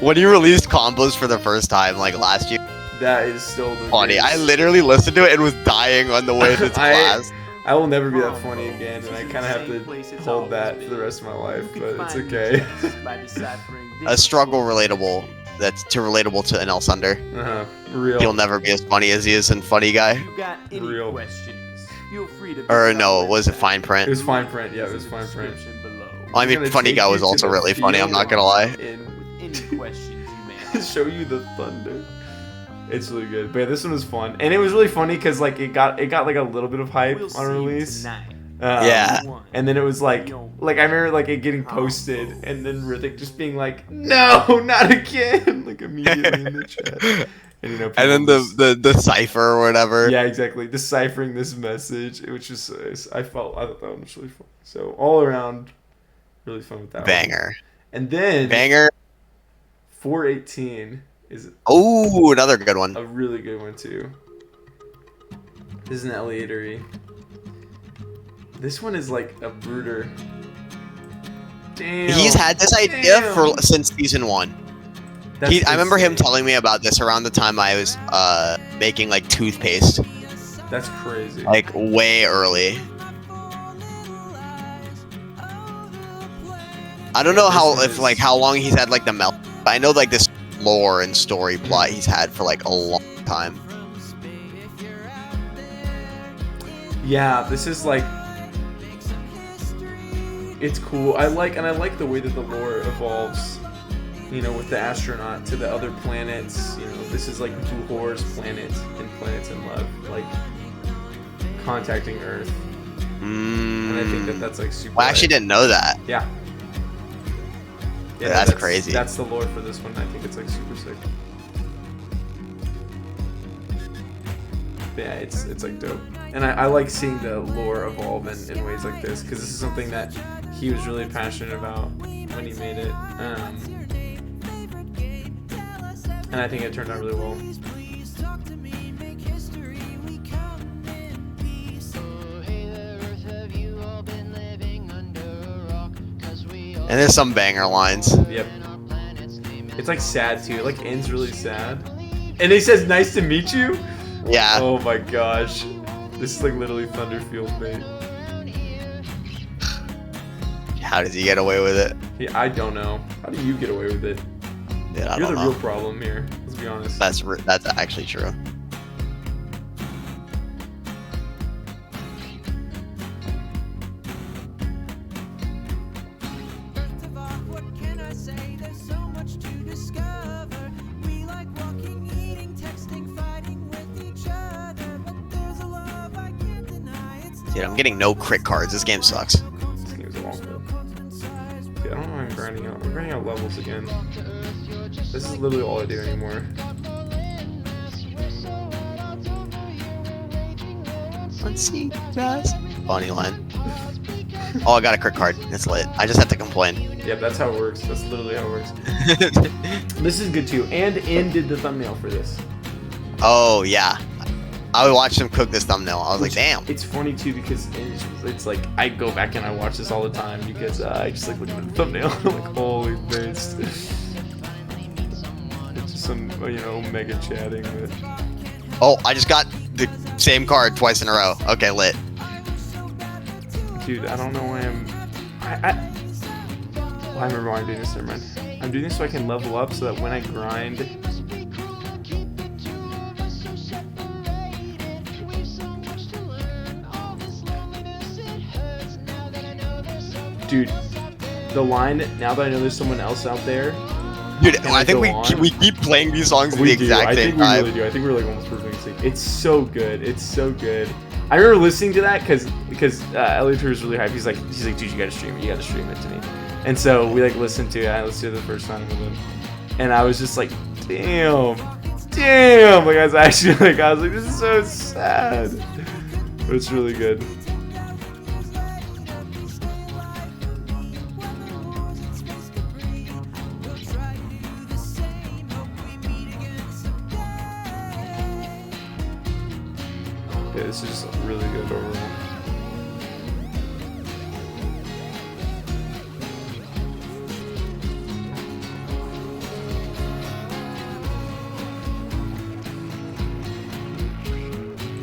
When you released combos for the first time, like last year, That is still the funny. I greatest. literally listened to it and was dying on the way to class. I will never be that funny again, and I kind of have to hold that for the rest of my life, but it's okay. A struggle relatable. That's too relatable to NL Sunder. Real. He'll never be as funny as he is in Funny Guy. You got any Real. questions? Feel free to Or visit no, our was it website. Fine Print? It was fine print. Yeah, it was fine print. Description below. I mean, Gonna Funny take Guy you was to also the really funny, I'm not gonna field lie. and With any questions you may have. show you the thunder. It's really good. But yeah, this one was fun, and it was really funny because like it got like a little bit of hype We'll on see you release. tonight. Yeah. And then it was like I remember like it getting posted, and then Rithik just being like, "No, not again!" Like immediately in the chat. And you know, And then people just- the cipher or whatever. yeah, exactly, deciphering this message, which is I thought that one was really fun. So all around, Really fun with that Banger. one. And then Banger. 418 is Oh, another good one. a really good one too. This is an eleatory. This one is like a brooder. Damn. He's had this idea since season 1. I remember him telling me about this around the time I was making like toothpaste. That's crazy. Like way early. I don't know how long he's had like the melt. But I know like this lore and story plot he's had for like a long time. Yeah, this is like, it's cool. I like the way that the lore evolves. You know, with the astronaut to the other planets. You know, this is like Buhor's planet and Planets in Love, like contacting Earth. And I think that's like super. I actually didn't know that. Yeah. That's crazy. That's the lore for this one. I think it's like super sick. But yeah, it's like dope. And I like seeing the lore evolve in ways like this, because this is something that he was really passionate about when he made it. And I think it turned out really well. And there's some banger lines. Yep. It's like sad too. It like ends really sad. And he says, "Nice to meet you." Yeah. Oh my gosh. This is like literally Thunderfield, mate. How does he get away with it? Yeah, I don't know. How do you get away with it? Dude, I You're don't the know. real problem here. Let's be honest. That's actually true. Dude, I'm getting no crit cards. This game sucks. This game is awful. Yeah, I don't know why I'm grinding out. I'm grinding out levels again. This is literally all I do anymore. Funny line. Oh, I got a crit card. It's lit. I just have to complain. Yep, that's how it works. That's literally how it works. This is good too. And In did the thumbnail for this. Oh, yeah. I watched him cook this thumbnail. I was like, damn. It's funny too because it's like I go back and I watch this all the time because I just like looking at the thumbnail. I'm like, holy based. It's just some mega chatting. But... Oh, I just got the same card twice in a row. Okay, lit. Dude, I don't know why I remember why I'm doing this. Never mind. I'm doing this so I can level up so that when I grind. Dude, the line, now that I know there's someone else out there. Dude, I think we keep playing these songs at the exact same time. I think we really do. I think we're like almost perfectly sync. It's so good. It's so good. I remember listening to that because Elliot was really hyped. He's like, dude, you gotta stream it. You gotta stream it to me. And so we like listened to it. I listened to it the first time with him. And I was just like, damn. Like I was actually like, this is so sad. But it's really good. Yeah, this is just really good overall.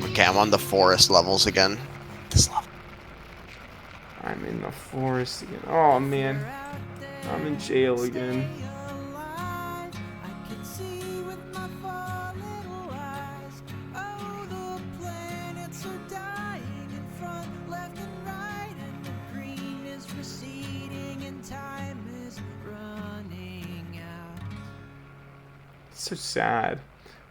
Okay, I'm on the forest levels again. This level. I'm in the forest again. Oh man, I'm in jail again. So sad.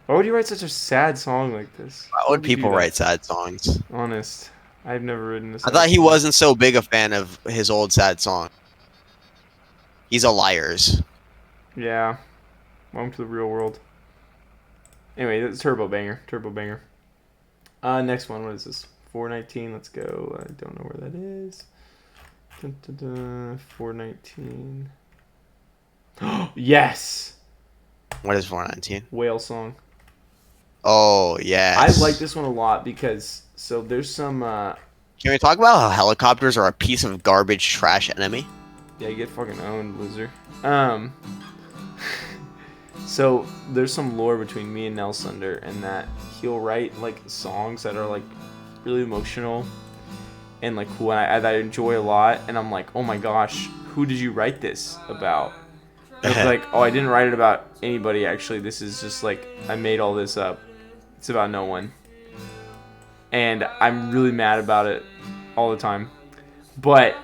Why would you write such a sad song like this? Why would people write sad songs? Honest, I've never written this. I thought he wasn't so big a fan of his old sad song. He's a liars. Yeah. Welcome to the real world. Anyway, that's Turbo Banger. Next one. What is this? 419. Let's go. I don't know where that is. Dun, dun, dun, 419. Yes! What is 419? Whale song. Oh, yes. I like this one a lot because so there's some Can we talk about how helicopters are a piece of garbage trash enemy? yeah, you get fucking owned, loser. So there's some lore between me and Nell Sunder, and that he'll write like songs that are like really emotional and like cool, and that I enjoy a lot. And I'm like, oh my gosh, who did you write this about? And it's like, oh, I didn't write it about anybody actually. This is just like I made all this up. It's about no one, and I'm really mad about it all the time. But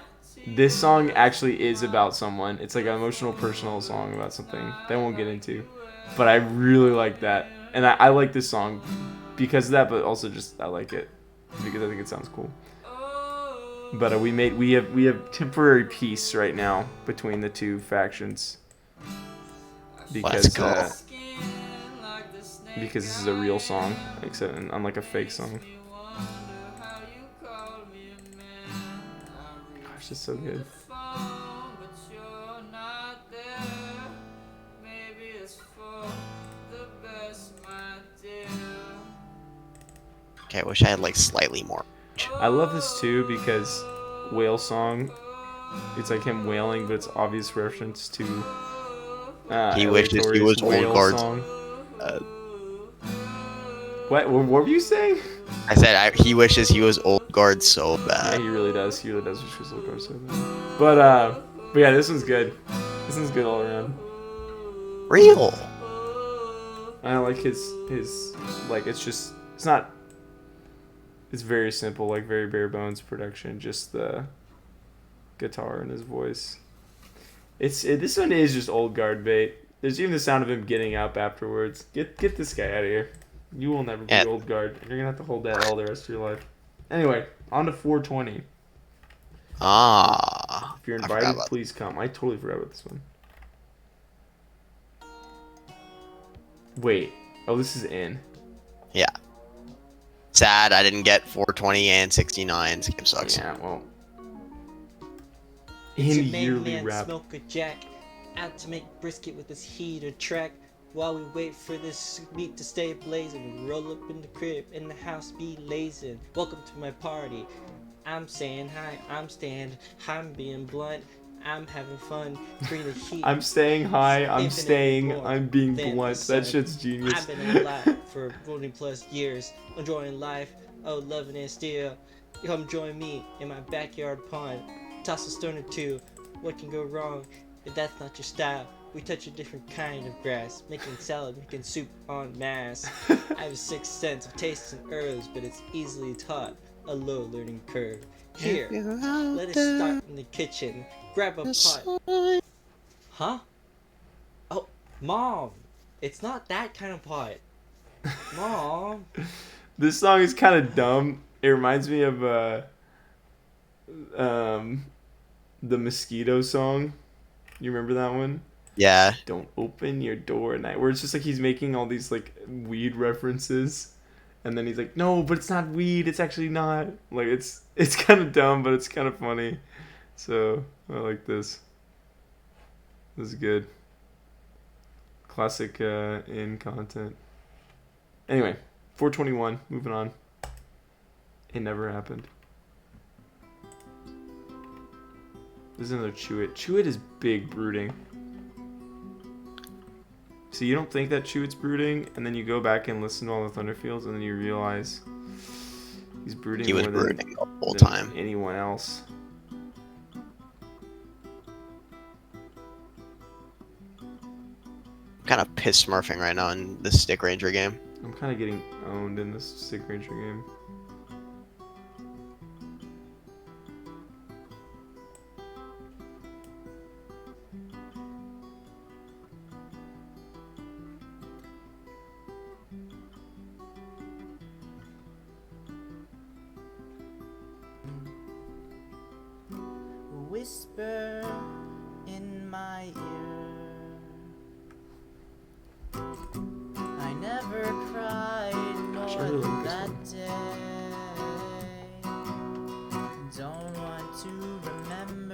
this song actually is about someone. It's like an emotional, personal song about something that I won't get into. But I really like that. And I like this song because of that, but also just I like it because I think it sounds cool. But we have temporary peace right now between the two factions. Because because this is a real song, except unlike a fake song. Gosh, it's so good. Okay, I wish I had like slightly more. I love this too because whale song, it's like him wailing, but it's obvious reference to He wishes he was whale old guard. song. What were you saying? I said he wishes he was old guard so Yeah, bad. he really does. He really does wish he was old guard so bad. But yeah, this one's good. This one's good all around. Real. I like his like it's not. It's very simple, like very bare bones production, just the guitar and his voice. This one is just old guard bait. There's even the sound of him getting up afterwards. Get this guy out of here. You will never be old guard. You're gonna have to hold that all the rest of your life. Anyway, on to 420. Ah. If you're invited, please come. I totally forgot about this one. Wait. Oh, this is in. Yeah. Sad I didn't get 420 and 69. This game sucks. Yeah, well. It's In your main yearly man, rap. Smoker Jack, out to make brisket with this heater track. While we wait for this meat to stay blazing, we roll up in the crib and the house be lazing. Welcome to my party. I'm saying hi, I'm staying, I'm being blunt, I'm having fun. Bring the heat. I'm staying high, I'm Infinite staying, more I'm being than blunt. the That sun. shit's genius. I've been alive for 40 plus years, enjoying life, oh loving it still. Come join me in my backyard pond. Toss a stone or two. What can go wrong if that's not your style? We touch a different kind of grass, making salad, making soup en masse. I have a sixth sense of tastes and herbs, but it's easily taught, a low learning curve. Here, let us start in the kitchen. Grab a pot. Huh? Oh, Mom! It's not that kind of pot. Mom! This song is kind of dumb. It reminds me of the Mosquito song. You remember that one? Yeah. Don't open your door at night. Where it's just like he's making all these like weed references, and then he's like, no, but it's not weed. It's actually not. Like it's kind of dumb, but it's kind of funny. So I like this. This is good. Classic in content. Anyway, 421. Moving on. It never happened. There's another Chewit. Chewit is big brooding. So you don't think that Chewit's brooding, and then you go back and listen to all the Thunderfields, and then you realize he's brooding He was more brooding the whole than time. anyone else. I'm kind of piss smurfing right now in this Stick Ranger game. I'm kind of getting owned in this Stick Ranger game. Whisper in my ear. I never cried Gosh, I more really than like this that one. day. Don't want to remember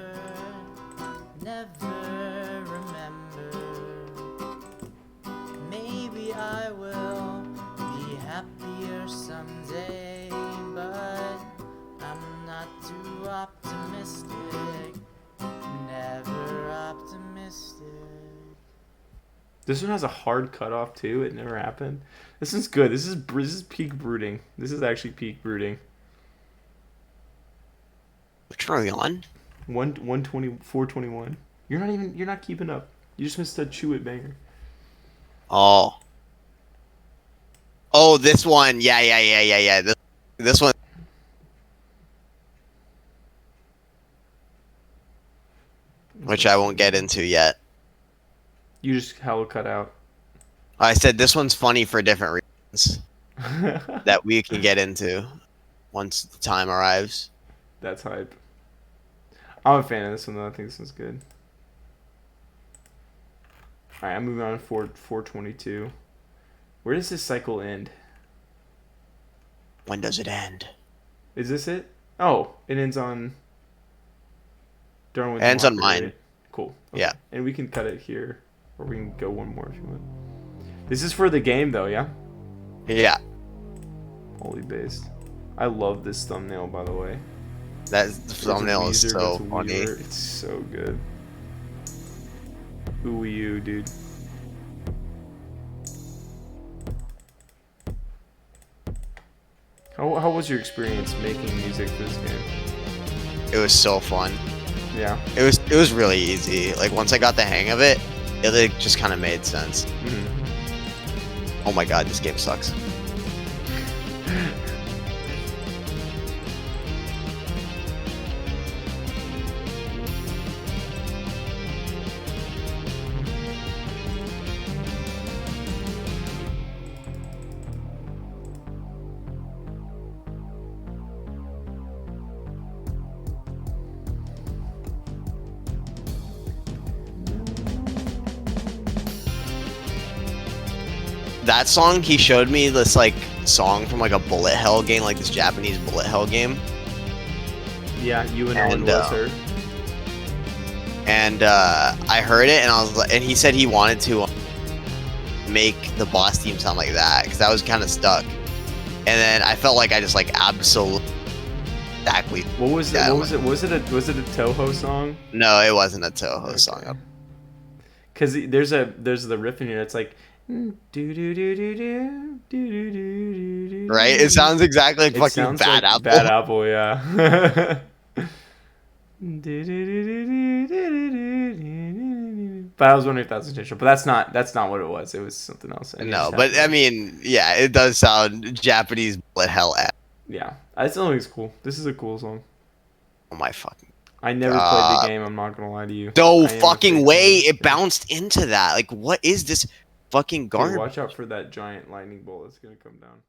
This one has a hard cutoff too. It never happened. This one's good. This is peak brooding. This is actually peak brooding. Which one are we on? 120, 421. You're not keeping up. You just missed a Chew It banger. Oh. Oh, this one. Yeah. This one. Which I won't get into yet. You just hella cut out. I said this one's funny for different reasons that we can get into once the time arrives. That's hype. I'm a fan of this one though. I think this one's good. Alright, I'm moving on to 422. Where does this cycle end? When does it end? Is this it? Oh, it ends on Darwin's Ends on Walker, mine. right? Cool. Okay. Yeah. And we can cut it here. Or we can go one more if you want. This is for the game though, yeah? Yeah. Holy based. I love this thumbnail, by the way. That thumbnail is so funny. It's so good. Who are you, dude? How was your experience making music for this game? It was so fun. Yeah. It was really easy. Like once I got the hang of it, it like, just kind of made sense. Mm-hmm. Oh my god, this game sucks. That song, he showed me this like song from like a bullet hell game, like this Japanese bullet hell game. Yeah, you and Owen And, was her. And I heard it, and I was like, and he said he wanted to make the boss theme sound like that because I was kind of stuck. And then I felt like I just like absolutely exactly. What was that? What was it? Was it a Toho song? No, it wasn't a Toho song. Because there's the riff in here. It's like. Do do do do do do do. Right? It sounds exactly like It fucking sounds Bad like Apple. Bad Apple, yeah. But I was wondering if that was intentional. But that's not what it was. It was something else. No, but I mean, yeah, it does sound Japanese bullet hell. Yeah, I still think it's cool. This is a cool song. Oh my fucking. I never played the game. I'm not gonna lie to you. No I am a fucking big way! fan. It bounced into that. Like, what is this fucking Dude, garbage? watch out for that giant lightning bolt that's gonna come down.